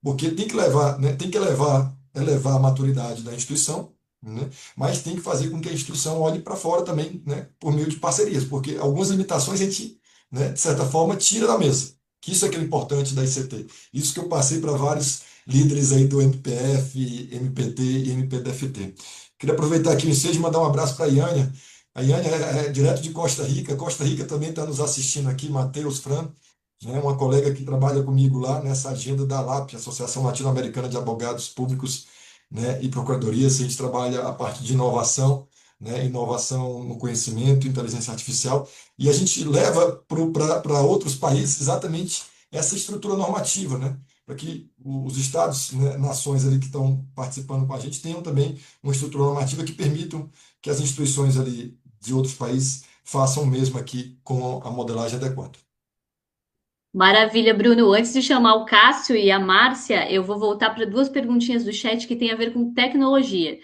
Porque tem que levar, né, tem que elevar a maturidade da instituição, né, mas tem que fazer com que a instituição olhe para fora também, né, por meio de parcerias, porque algumas limitações a gente, né, de certa forma, tira da mesa. Que isso é que é importante da ICT. Isso que eu passei para vários líderes aí do MPF, MPT e MPDFT. Queria aproveitar aqui o ensejo e mandar um abraço para a Iânia. A Iânia é direto de Costa Rica. Costa Rica também está nos assistindo aqui, Matheus Fran, né, uma colega que trabalha comigo lá nessa agenda da ALAP, Associação Latino-Americana de Advogados Públicos, né, e Procuradoria. A gente trabalha a parte de inovação, né, inovação no conhecimento, inteligência artificial, e a gente leva para outros países exatamente essa estrutura normativa, né, para que os estados, né, nações ali que estão participando com a gente tenham também uma estrutura normativa que permitam que as instituições ali de outros países façam o mesmo aqui com a modelagem adequada. Maravilha, Bruno. Antes de chamar o Cássio e a Márcia, eu vou voltar para 2 perguntinhas do chat que tem a ver com tecnologia.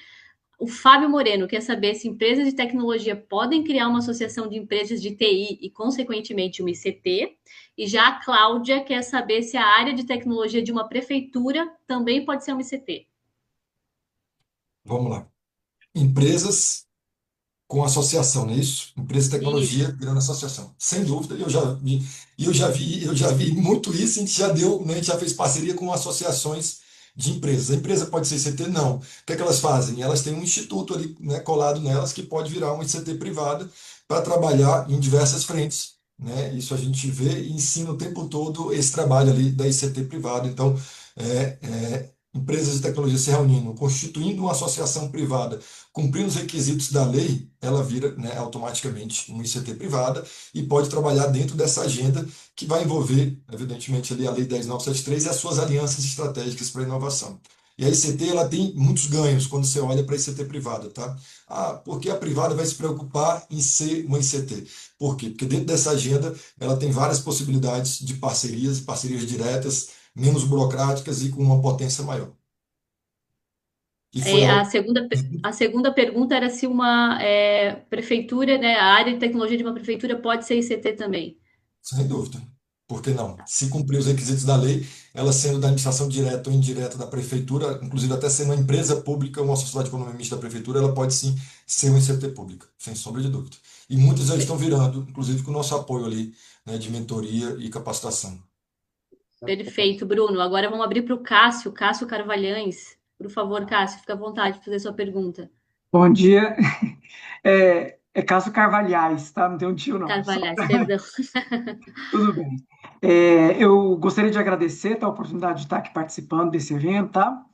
O Fábio Moreno quer saber se empresas de tecnologia podem criar uma associação de empresas de TI e, consequentemente, uma ICT. E já a Cláudia quer saber se a área de tecnologia de uma prefeitura também pode ser uma ICT. Vamos lá. Empresas com associação, não é isso? Empresa de tecnologia Isso. virando associação. Sem dúvida, eu já vi muito isso, a gente já deu, né, a gente já fez parceria com associações de empresas. A empresa pode ser ICT? Não. O que é que elas fazem? Elas têm um instituto ali, né, colado nelas que pode virar uma ICT privada para trabalhar em diversas frentes, né? Isso a gente vê e ensina o tempo todo esse trabalho ali da ICT privada. Então, empresas de tecnologia se reunindo, constituindo uma associação privada, cumprindo os requisitos da lei, ela vira, né, automaticamente uma ICT privada e pode trabalhar dentro dessa agenda que vai envolver, evidentemente, ali a Lei 10.973 e as suas alianças estratégicas para a inovação. E a ICT ela tem muitos ganhos quando você olha para a ICT privada, tá? Porque a privada vai se preocupar em ser uma ICT. Por quê? Porque dentro dessa agenda ela tem várias possibilidades de parcerias, parcerias diretas, menos burocráticas e com uma potência maior. E foi É, a A outra. segunda, a segunda pergunta era se uma prefeitura, né, a área de tecnologia de uma prefeitura pode ser ICT também. Sem dúvida. Por que não? Se cumprir os requisitos da lei, ela sendo da administração direta ou indireta da prefeitura, inclusive até sendo uma empresa pública, uma sociedade de economia mista da prefeitura, ela pode sim ser uma ICT pública, sem sombra de dúvida. E muitas já estão virando, inclusive com o nosso apoio ali, né, de mentoria e capacitação. Perfeito, Bruno. Agora vamos abrir para o Cássio Carvalhães. Por favor, Cássio, fica à vontade de fazer sua pergunta. Bom dia. É Cássio Carvalhais, tá? Não tem um tio, não. Carvalhais, perdão. Tudo bem. Eu gostaria de agradecer, tá, a oportunidade de estar aqui participando desse evento, tá?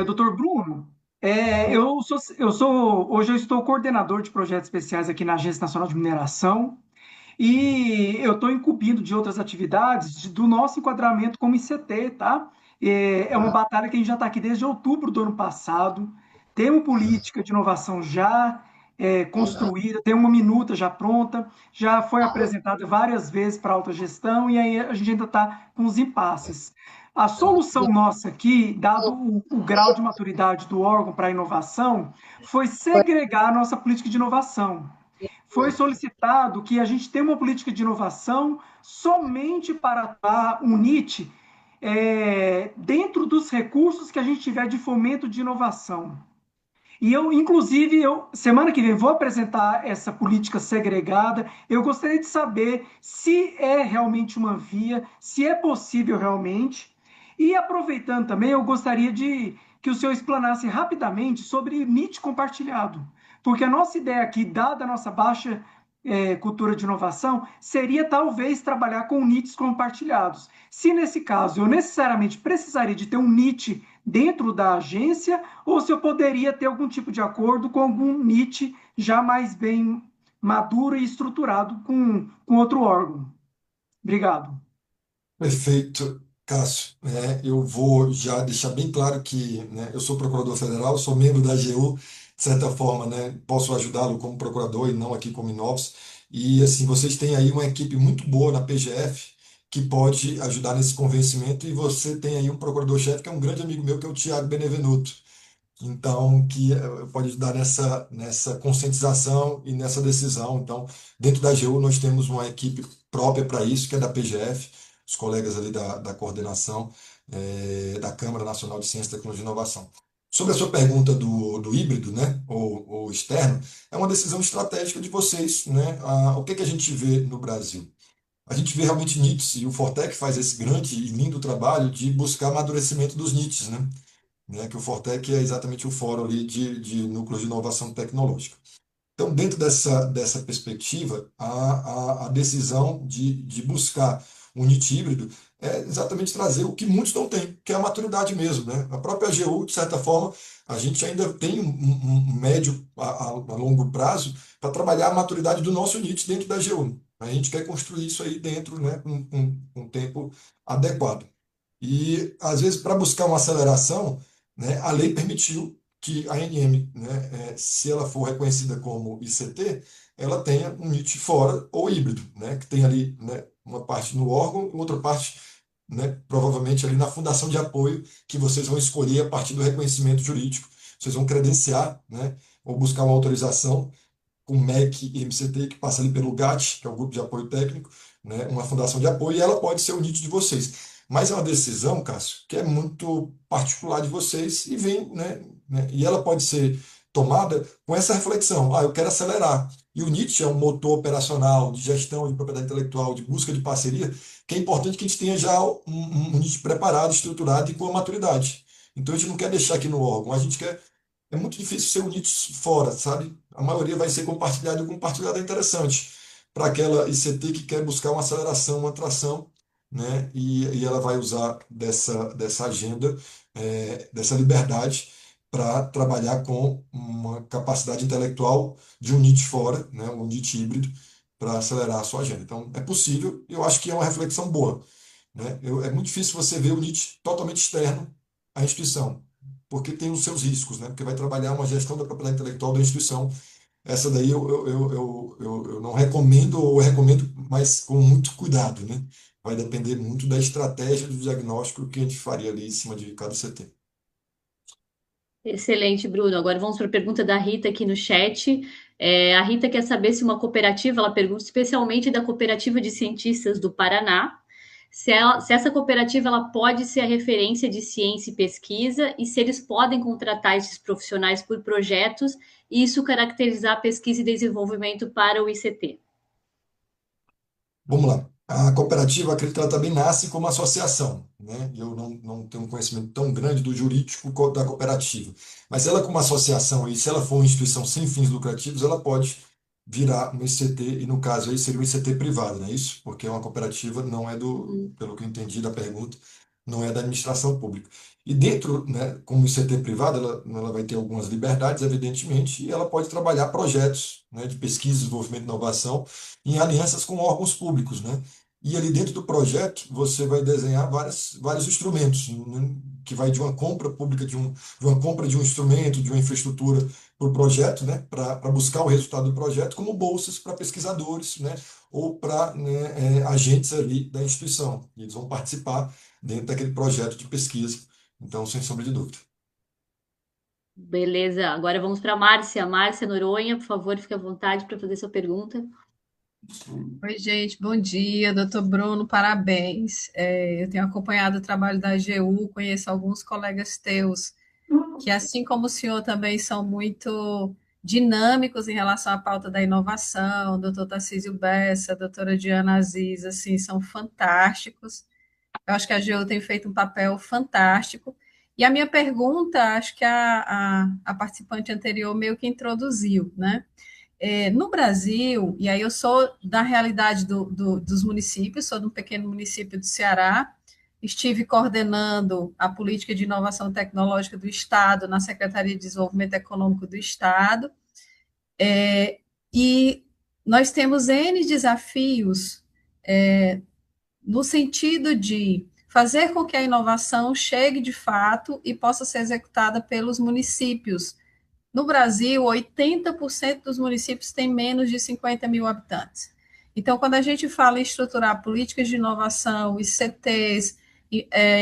Doutor Bruno, hoje eu estou coordenador de projetos especiais aqui na Agência Nacional de Mineração e eu estou incumbido de outras atividades do nosso enquadramento como ICT, tá? É uma batalha que a gente já está aqui desde outubro do ano passado. Temos política de inovação já construída, tem uma minuta já pronta, já foi apresentada várias vezes para a autogestão e aí a gente ainda está com os impasses. A solução nossa aqui, dado o grau de maturidade do órgão para a inovação, foi segregar a nossa política de inovação. Foi solicitado que a gente tenha uma política de inovação somente para atuar um NIT dentro dos recursos que a gente tiver de fomento de inovação. E inclusive, semana que vem vou apresentar essa política segregada. Eu gostaria de saber se é realmente uma via, se é possível realmente. E aproveitando também, eu gostaria de que o senhor explanasse rapidamente sobre NIT compartilhado. Porque a nossa ideia aqui, dada a nossa baixa cultura de inovação, seria talvez trabalhar com NITs compartilhados. Se nesse caso eu necessariamente precisaria de ter um NIT dentro da agência, ou se eu poderia ter algum tipo de acordo com algum NIT já mais bem maduro e estruturado com outro órgão. Obrigado. Perfeito, Cássio. Eu vou já deixar bem claro que, né, eu sou procurador federal, sou membro da AGU, de certa forma, né, posso ajudá-lo como procurador e não aqui como Inovos. E assim, vocês têm aí uma equipe muito boa na PGF que pode ajudar nesse convencimento e você tem aí um procurador-chefe que é um grande amigo meu, que é o Tiago Benevenuto. Então, que pode ajudar nessa conscientização e nessa decisão. Então, dentro da AGU, nós temos uma equipe própria para isso, que é da PGF, os colegas ali da coordenação da Câmara Nacional de Ciência, Tecnologia e Inovação. Sobre a sua pergunta do híbrido, né, ou externo, é uma decisão estratégica de vocês, né? O que a gente vê no Brasil? A gente vê realmente NITs, e o Fortec faz esse grande e lindo trabalho de buscar amadurecimento dos NITs, né, que o Fortec é exatamente o fórum ali de núcleos de inovação tecnológica. Então, dentro dessa perspectiva, a decisão de buscar um NIT híbrido é exatamente trazer o que muitos não têm, que é a maturidade mesmo, né? A própria AGU, de certa forma, a gente ainda tem um médio a longo prazo para trabalhar a maturidade do nosso NIT dentro da AGU. A gente quer construir isso aí dentro, né, com um tempo adequado. E, às vezes, para buscar uma aceleração, né, a lei permitiu que a ANM, né, se ela for reconhecida como ICT, ela tenha um NIT fora ou híbrido, né, que tem ali, né, uma parte no órgão e outra parte, né, provavelmente ali na fundação de apoio que vocês vão escolher a partir do reconhecimento jurídico. Vocês vão credenciar, né, ou buscar uma autorização com MEC e MCT, que passa ali pelo GAT, que é o Grupo de Apoio Técnico, né, uma fundação de apoio, e ela pode ser o NIT de vocês. Mas é uma decisão, Cássio, que é muito particular de vocês e vem, né, e ela pode ser tomada com essa reflexão. Eu quero acelerar. E o NIT é um motor operacional de gestão de propriedade intelectual, de busca de parceria, que é importante que a gente tenha já um NIT preparado, estruturado e com a maturidade. Então a gente não quer deixar aqui no órgão, a gente quer. É muito difícil ser unido fora, sabe? A maioria vai ser compartilhado e o compartilhado é interessante para aquela ICT que quer buscar uma aceleração, uma atração, né? E ela vai usar dessa agenda, dessa liberdade para trabalhar com uma capacidade intelectual de um NIT fora, né? Um NIT híbrido, para acelerar a sua agenda. Então, é possível, e eu acho que é uma reflexão boa, né? É muito difícil você ver o NIT totalmente externo à instituição, porque tem os seus riscos, né? Porque vai trabalhar uma gestão da propriedade intelectual da instituição. Essa daí eu não recomendo, ou eu recomendo, mas com muito cuidado, né? Vai depender muito da estratégia do diagnóstico que a gente faria ali em cima de cada CT. Excelente, Bruno. Agora vamos para a pergunta da Rita aqui no chat. A Rita quer saber se uma cooperativa, ela pergunta especialmente da Cooperativa de Cientistas do Paraná, se essa cooperativa ela pode ser a referência de ciência e pesquisa e se eles podem contratar esses profissionais por projetos e isso caracterizar pesquisa e desenvolvimento para o ICT. Vamos lá. A cooperativa, acredito que ela também nasce como associação, né? Eu não tenho um conhecimento tão grande do jurídico da cooperativa. Mas ela, como associação, e se ela for uma instituição sem fins lucrativos, ela pode virar um ICT, e no caso aí seria um ICT privado, não é isso? Porque uma cooperativa não é pelo que eu entendi da pergunta, não é da administração pública. E dentro, né, como ICT privado, ela vai ter algumas liberdades, evidentemente, e ela pode trabalhar projetos, né, de pesquisa, desenvolvimento e inovação em alianças com órgãos públicos, né? E ali dentro do projeto você vai desenhar vários instrumentos, né? Que vai de uma compra pública de uma compra de um instrumento, de uma infraestrutura para o projeto, né? Para buscar o resultado do projeto, como bolsas para pesquisadores, né? Ou para, né, agentes ali da instituição. E eles vão participar dentro daquele projeto de pesquisa. Então, sem sombra de dúvida. Beleza, agora vamos para a Márcia. Márcia Noronha, por favor, fique à vontade para fazer sua pergunta. Oi, gente, bom dia, doutor Bruno, parabéns. Eu tenho acompanhado o trabalho da AGU, conheço alguns colegas teus que, assim como o senhor, também são muito dinâmicos em relação à pauta da inovação, doutor Tarcísio Bessa, doutora Diana Aziz, assim, são fantásticos. Eu acho que a AGU tem feito um papel fantástico. E a minha pergunta, acho que a participante anterior meio que introduziu, né? No Brasil, e aí eu sou da realidade dos municípios, sou de um pequeno município do Ceará, estive coordenando a política de inovação tecnológica do Estado na Secretaria de Desenvolvimento Econômico do Estado, e nós temos N desafios no sentido de fazer com que a inovação chegue de fato e possa ser executada pelos municípios. No Brasil, 80% dos municípios têm menos de 50 mil habitantes. Então, quando a gente fala em estruturar políticas de inovação, ICTs,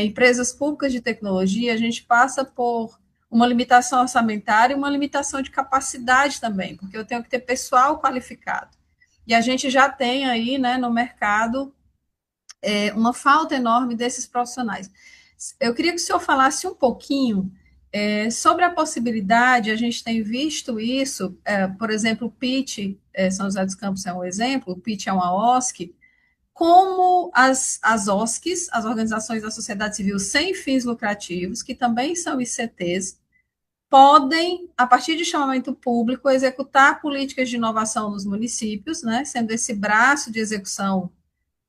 empresas públicas de tecnologia, a gente passa por uma limitação orçamentária e uma limitação de capacidade também, porque eu tenho que ter pessoal qualificado. E a gente já tem aí, né, no mercado, uma falta enorme desses profissionais. Eu queria que o senhor falasse um pouquinho sobre a possibilidade, a gente tem visto isso, por exemplo, o PIT, São José dos Campos é um exemplo, o PIT é uma OSC, como as OSCs, as organizações da sociedade civil sem fins lucrativos, que também são ICTs, podem, a partir de chamamento público, executar políticas de inovação nos municípios, né, sendo esse braço de execução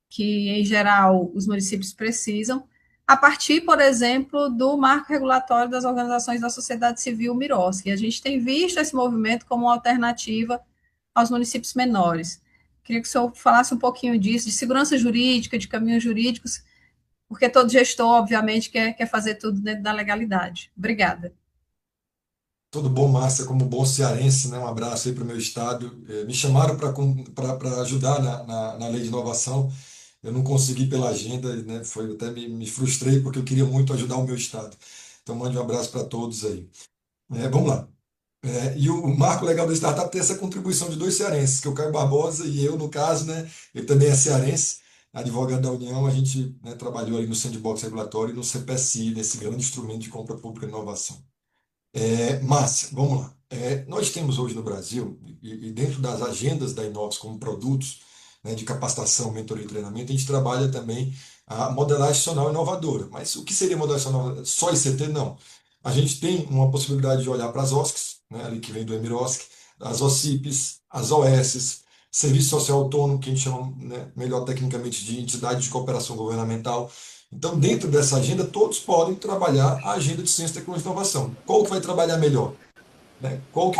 que, em geral, os municípios precisam, a partir, por exemplo, do marco regulatório das organizações da sociedade civil MIROSC. E a gente tem visto esse movimento como uma alternativa aos municípios menores. Queria que o senhor falasse um pouquinho disso, de segurança jurídica, de caminhos jurídicos, porque todo gestor, obviamente, quer fazer tudo dentro da legalidade. Obrigada. Tudo bom, Márcia, como bom cearense, né? Um abraço aí para o meu estado. Me chamaram para ajudar na lei de inovação. Eu não consegui pela agenda, né? Até me frustrei porque eu queria muito ajudar o meu estado. Então, mande um abraço para todos aí. Vamos lá. E o marco legal da startup tem essa contribuição de dois cearenses, que é o Caio Barbosa e eu, no caso, né? Ele também é cearense, advogado da União. A gente, né, trabalhou ali no Sandbox Regulatório e no CPSI, nesse grande instrumento de compra pública e inovação. Márcia, vamos lá. Nós temos hoje no Brasil, e dentro das agendas da Inox como produtos, né, de capacitação, mentoria e treinamento, a gente trabalha também a modelagem institucional inovadora. Mas o que seria modelagem institucional? Só ICT? Não. A gente tem uma possibilidade de olhar para as OSCs, né, ali que vem do EMIROSC, as OCIPs, as OS, Serviço Social Autônomo, que a gente chama, né, melhor tecnicamente de entidade de cooperação governamental. Então, dentro dessa agenda, todos podem trabalhar a agenda de ciência, tecnologia e inovação. Qual que vai trabalhar melhor? Né? Qual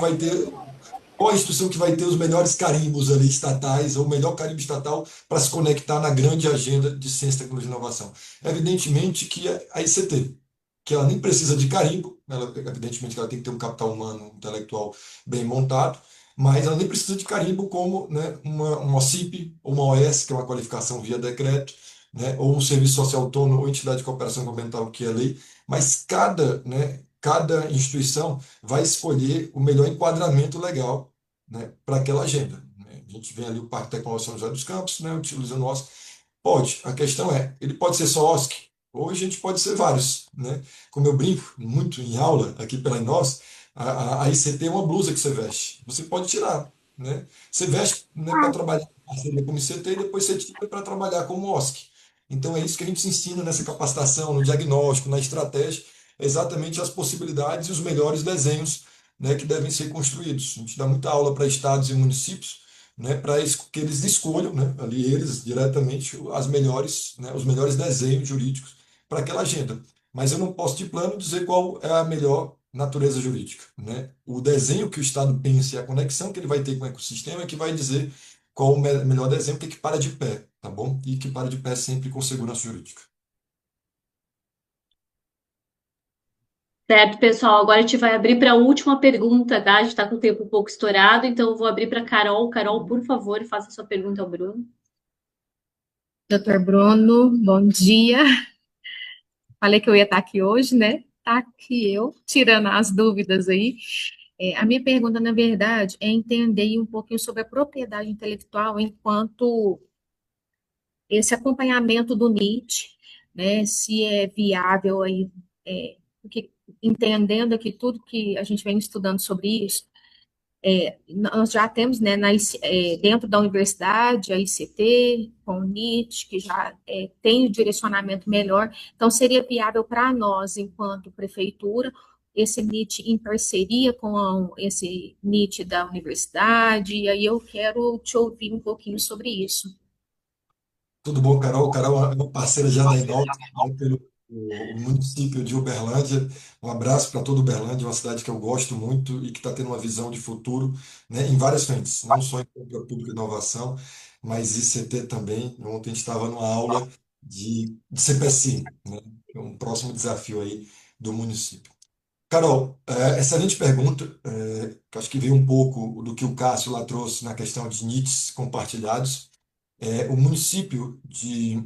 a instituição que vai ter os melhores carimbos ali estatais, ou o melhor carimbo estatal para se conectar na grande agenda de ciência, tecnologia e inovação? Evidentemente que é a ICT, que ela nem precisa de carimbo, evidentemente que ela tem que ter um capital humano, intelectual bem montado, mas ela nem precisa de carimbo como, né, uma OCIP, ou uma OS, que é uma qualificação via decreto, né, ou um serviço social autônomo, ou entidade de cooperação governamental, que é lei, mas cada instituição vai escolher o melhor enquadramento legal, né, para aquela agenda. Né? A gente vê ali o Parque Tecnológico São José dos Campos, né, utilizando o OSC. Pode, a questão é, ele pode ser só OSC, ou a gente pode ser vários. Né? Como eu brinco muito em aula aqui pela Inós, a ICT é uma blusa que você veste. Você pode tirar. Né? Você veste, né, para trabalhar em parceria como ICT e depois você tira para trabalhar como OSC. Então é isso que a gente se ensina nessa capacitação, no diagnóstico, na estratégia, exatamente as possibilidades e os melhores desenhos, né, que devem ser construídos. A gente dá muita aula para estados e municípios, né, para que eles escolham, né, ali eles diretamente os melhores desenhos jurídicos para aquela agenda. Mas eu não posso de plano dizer qual é a melhor natureza jurídica, né? O desenho que o Estado pensa e a conexão que ele vai ter com o ecossistema é que vai dizer qual o melhor desenho que para de pé, tá bom? E que para de pé sempre com segurança jurídica. Certo, pessoal. Agora a gente vai abrir para a última pergunta, tá? A gente está com o tempo um pouco estourado, então eu vou abrir para a Carol. Carol, por favor, faça sua pergunta ao Bruno. Doutor Bruno, bom dia. Falei que eu ia estar aqui hoje, né? Tá aqui eu, tirando as dúvidas aí. A minha pergunta, na verdade, é entender um pouquinho sobre a propriedade intelectual enquanto esse acompanhamento do NIT, né? Se é viável aí, porque entendendo aqui tudo que a gente vem estudando sobre isso, nós já temos, né, dentro da universidade, a ICT, com o NIT, que já tem o direcionamento melhor, então seria viável para nós, enquanto prefeitura, esse NIT em parceria com esse NIT da universidade, e aí eu quero te ouvir um pouquinho sobre isso. Tudo bom, Carol? Carol é uma parceira já da Inova, né, pelo o município de Uberlândia. Um abraço para toda Uberlândia, uma cidade que eu gosto muito e que está tendo uma visão de futuro, né, em várias frentes, não só em compra pública e inovação, mas ICT também. Ontem a gente estava numa aula de CPSI, né, um próximo desafio aí do município. Carol, excelente pergunta, que acho que veio um pouco do que o Cássio lá trouxe na questão de NITs compartilhados. O município de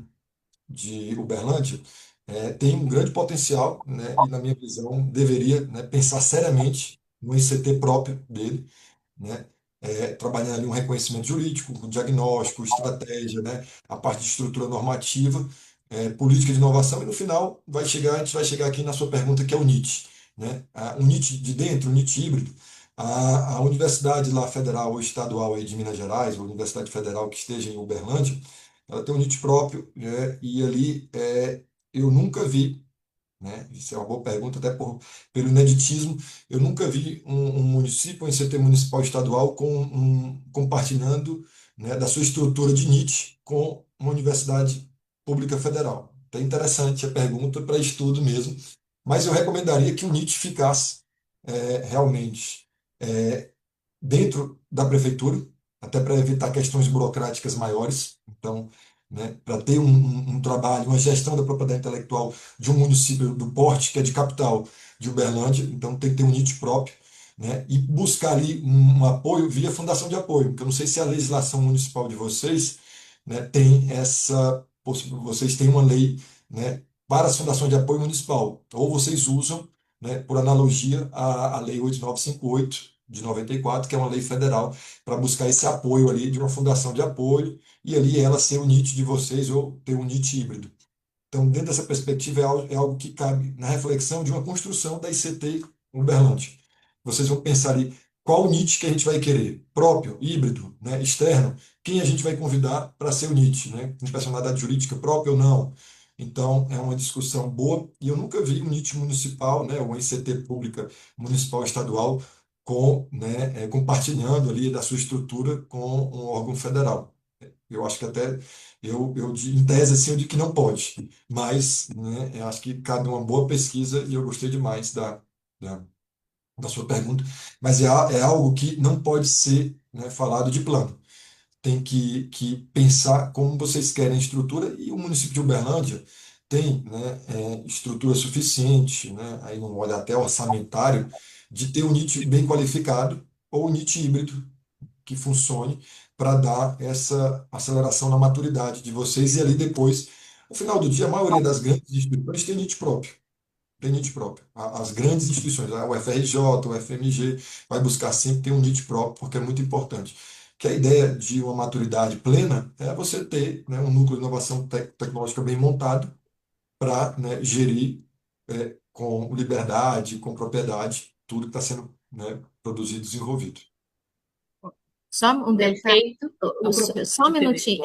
Uberlândia tem um grande potencial, né, e, na minha visão, deveria, né, pensar seriamente no ICT próprio dele, né, trabalhando ali um reconhecimento jurídico, um diagnóstico, estratégia, né, a parte de estrutura normativa, política de inovação, e no final a gente vai chegar aqui na sua pergunta, que é o NIT. Né? O NIT de dentro, o NIT híbrido, a universidade lá federal ou estadual aí de Minas Gerais, ou universidade federal que esteja em Uberlândia, ela tem um NIT próprio, né? E ali eu nunca vi, né? Isso é uma boa pergunta, até pelo ineditismo, eu nunca vi um município, um ICT municipal estadual compartilhando, né, da sua estrutura de NIT com uma universidade pública federal. Então é interessante a pergunta para estudo mesmo, mas eu recomendaria que o NIT ficasse realmente dentro da prefeitura, até para evitar questões burocráticas maiores. Então, né, para ter um trabalho, uma gestão da propriedade intelectual de um município do porte, que é de capital de Uberlândia, então tem que ter um NIT próprio, né, e buscar ali um apoio via fundação de apoio, porque eu não sei se a legislação municipal de vocês, né, tem essa possibilidade, vocês têm uma lei, né, para as fundações de apoio municipal, ou vocês usam, né, por analogia, a Lei 8958 de 94, que é uma lei federal, para buscar esse apoio ali de uma fundação de apoio, e ali ela ser o NIT de vocês ou ter um NIT híbrido. Então, dentro dessa perspectiva, é algo que cabe na reflexão de uma construção da ICT Uberlândia. Vocês vão pensar ali qual o NIT que a gente vai querer? Próprio, híbrido, né? Externo? Quem a gente vai convidar para ser o NIT, né? Tem personalidade jurídica própria ou não? Então, é uma discussão boa, e eu nunca vi um NIT municipal, né, uma ICT pública municipal estadual compartilhando ali da sua estrutura com um órgão federal. Eu acho que até, em tese, assim, eu digo que não pode, mas, né, eu acho que cabe uma boa pesquisa, e eu gostei demais da, da sua pergunta, mas é algo que não pode ser, né, falado de plano. Tem que pensar como vocês querem a estrutura, e o município de Uberlândia tem, né, estrutura suficiente, né, aí não olha até orçamentário, de ter um NIT bem qualificado ou um NIT híbrido que funcione para dar essa aceleração na maturidade de vocês, e ali depois, no final do dia, a maioria das grandes instituições tem NIT próprio. Tem NIT próprio. As grandes instituições, a UFRJ, o FMG, vai buscar sempre ter um NIT próprio, porque é muito importante. Que a ideia de uma maturidade plena é você ter, né, um núcleo de inovação tecnológica bem montado para, né, gerir com liberdade, com propriedade, tudo que está sendo, né, produzido e desenvolvido. Só um detalhe, Perfeito. só um minutinho,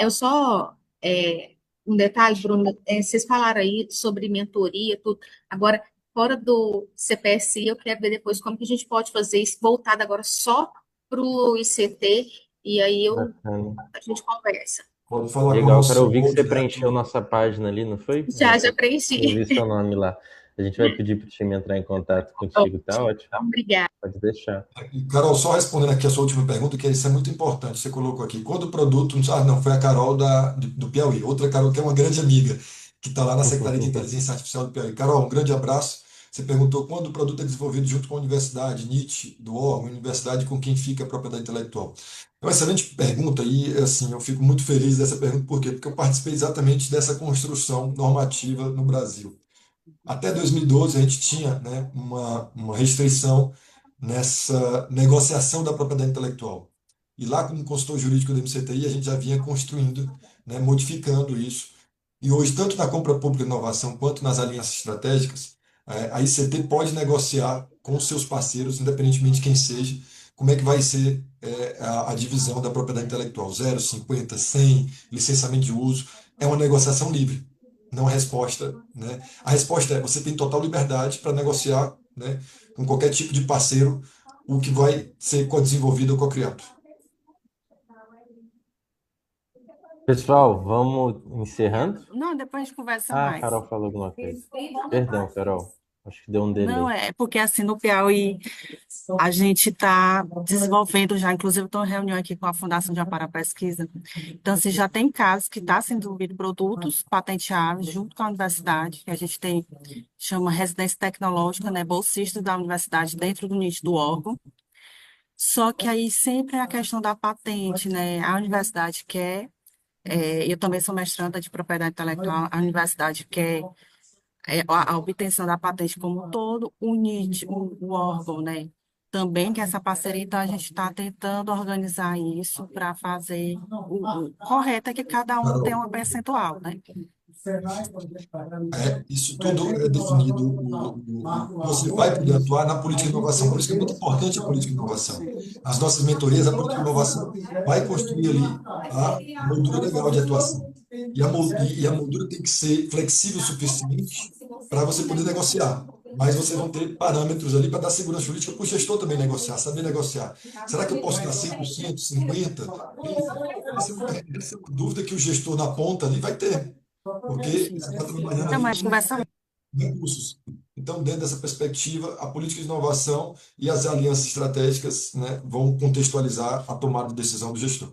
um detalhe, Bruno, vocês falaram aí sobre mentoria, tudo. Agora, fora do CPSI, eu quero ver depois como que a gente pode fazer isso voltado agora só para o ICT, e aí Bacana. a gente conversa. Pode falar com o Legal, nosso cara, eu vi que CEO você direto. preencheu nossa página ali, não foi? Já Eu preenchi. vi seu nome lá. A gente vai pedir para o time entrar em contato contigo, tá ótimo. Obrigada. Pode deixar. E, Carol, só respondendo aqui a sua última pergunta, que isso é muito importante, você colocou aqui, quando o produto, não, foi a Carol do Piauí, outra Carol que é uma grande amiga, que está lá na Secretaria de Inteligência Artificial do Piauí. Carol, um grande abraço. Você perguntou quando o produto é desenvolvido junto com a universidade, NIT, do órgão, universidade com quem fica a propriedade intelectual. É uma excelente pergunta, e assim, eu fico muito feliz dessa pergunta, por quê? Porque eu participei exatamente dessa construção normativa no Brasil. Até 2012, a gente tinha, né, uma restrição nessa negociação da propriedade intelectual. E lá, como consultor jurídico do MCTI, a gente já vinha construindo, né, modificando isso. E hoje, tanto na compra pública de inovação quanto nas alianças estratégicas, a ICT pode negociar com os seus parceiros, independentemente de quem seja, como é que vai ser a divisão da propriedade intelectual. 0, 50, 100, licenciamento de uso. É uma negociação livre, não a resposta, né? A resposta é: você tem total liberdade para negociar, né, com qualquer tipo de parceiro o que vai ser co-desenvolvido ou co-criado. Pessoal, vamos encerrando? Não, depois a gente conversa Ah, a mais. Carol falou alguma coisa. Perdão, Carol. Acho que deu um Não, delay. é porque assim no Piauí a gente está desenvolvendo já, inclusive estou em reunião aqui com a Fundação de Amparo à Pesquisa. Então, assim, já tem casos que está sendo desenvolvido produtos patenteáveis junto com a universidade, que a gente tem, chama residência tecnológica, né, bolsistas da universidade dentro do nicho do órgão. Só que aí sempre é a questão da patente, né? A universidade quer, eu também sou mestranda de propriedade intelectual, a universidade quer a obtenção da patente como um todo, o NIT, o órgão, né? Também que essa parceria, então a gente está tentando organizar isso para fazer o correto, é que cada um tem Carol, um percentual, né? isso tudo é definido, você vai poder atuar na política de inovação. Por isso que é muito importante a política de inovação. Nas nossas mentorias, a política de inovação vai construir ali a moldura legal de atuação. E a moldura tem que ser flexível o suficiente para você poder negociar. Mas vocês vão ter parâmetros ali para dar segurança jurídica para o gestor também negociar, saber negociar. Será que eu posso dar 100%, 50%? Essa é uma dúvida que o gestor na ponta ali vai ter, porque você está trabalhando Então, ali mas conversa com recursos. Então, dentro dessa perspectiva, a política de inovação e as alianças estratégicas, né, vão contextualizar a tomada de decisão do gestor.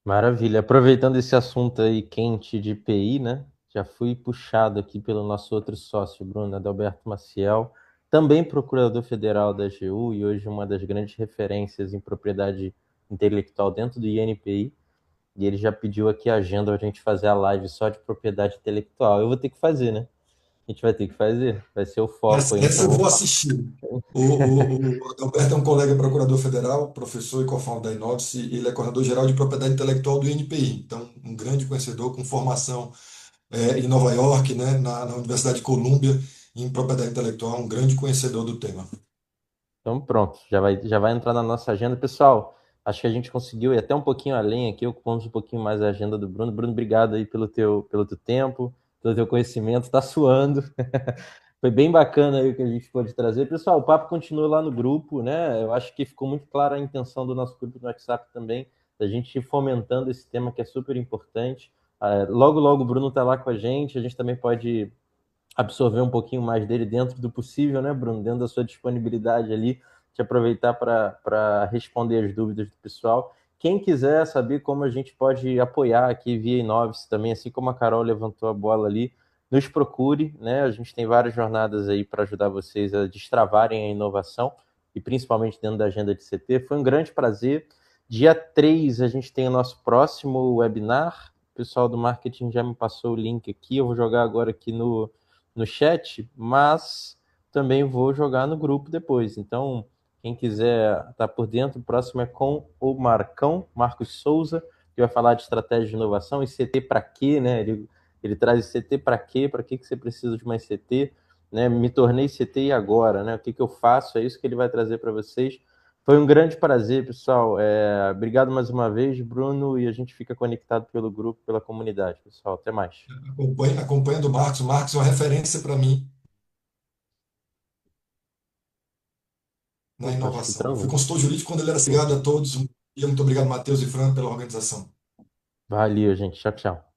Maravilha. Aproveitando esse assunto aí quente de PI, né? Já fui puxado aqui pelo nosso outro sócio, Bruno Adalberto Maciel, também procurador federal da AGU e hoje uma das grandes referências em propriedade intelectual dentro do INPI. E ele já pediu aqui a agenda para a gente fazer a live só de propriedade intelectual. Eu vou ter que fazer, né? A gente vai ter que fazer. Vai ser o foco aí. Essa eu vou assistir. O Adalberto é um colega procurador federal, professor e co-founder da Inovis, e ele é coordenador geral de propriedade intelectual do INPI. Então, um grande conhecedor com formação em Nova York, né, na Universidade de Colômbia, em propriedade intelectual, um grande conhecedor do tema. Então, pronto, já vai entrar na nossa agenda. Pessoal, acho que a gente conseguiu ir até um pouquinho além aqui, ocupamos um pouquinho mais a agenda do Bruno. Bruno, obrigado aí pelo teu tempo, pelo teu conhecimento, tá suando. Foi bem bacana aí o que a gente pôde trazer. Pessoal, o papo continua lá no grupo, né? Eu acho que ficou muito clara a intenção do nosso grupo no WhatsApp também, da gente ir fomentando esse tema que é super importante. Logo, logo o Bruno tá lá com a gente também pode absorver um pouquinho mais dele dentro do possível, né, Bruno? Dentro da sua disponibilidade ali, te aproveitar para responder as dúvidas do pessoal. Quem quiser saber como a gente pode apoiar aqui via Inovis também, assim como a Carol levantou a bola ali, nos procure, né? A gente tem várias jornadas aí para ajudar vocês a destravarem a inovação e principalmente dentro da agenda de CT. Foi um grande prazer. Dia 3 a gente tem o nosso próximo webinar. O pessoal do marketing já me passou o link aqui. Eu vou jogar agora aqui no chat, mas também vou jogar no grupo depois. Então, quem quiser estar por dentro, o próximo é com o Marcos Souza, que vai falar de estratégia de inovação e CT para quê, né? Ele traz CT para quê? Para que você precisa de uma CT? Né? Me tornei CT e agora, né? O que eu faço? É isso que ele vai trazer para vocês. Foi um grande prazer, pessoal. Obrigado mais uma vez, Bruno, e a gente fica conectado pelo grupo, pela comunidade, pessoal. Até mais. Acompanhando o Marcos. O Marcos é uma referência para mim na Opa, acho que inovação. Eu fui travou. consultor jurídico quando ele era ligado a todos. E muito obrigado, Matheus e Fran, pela organização. Valeu, gente. Tchau, tchau.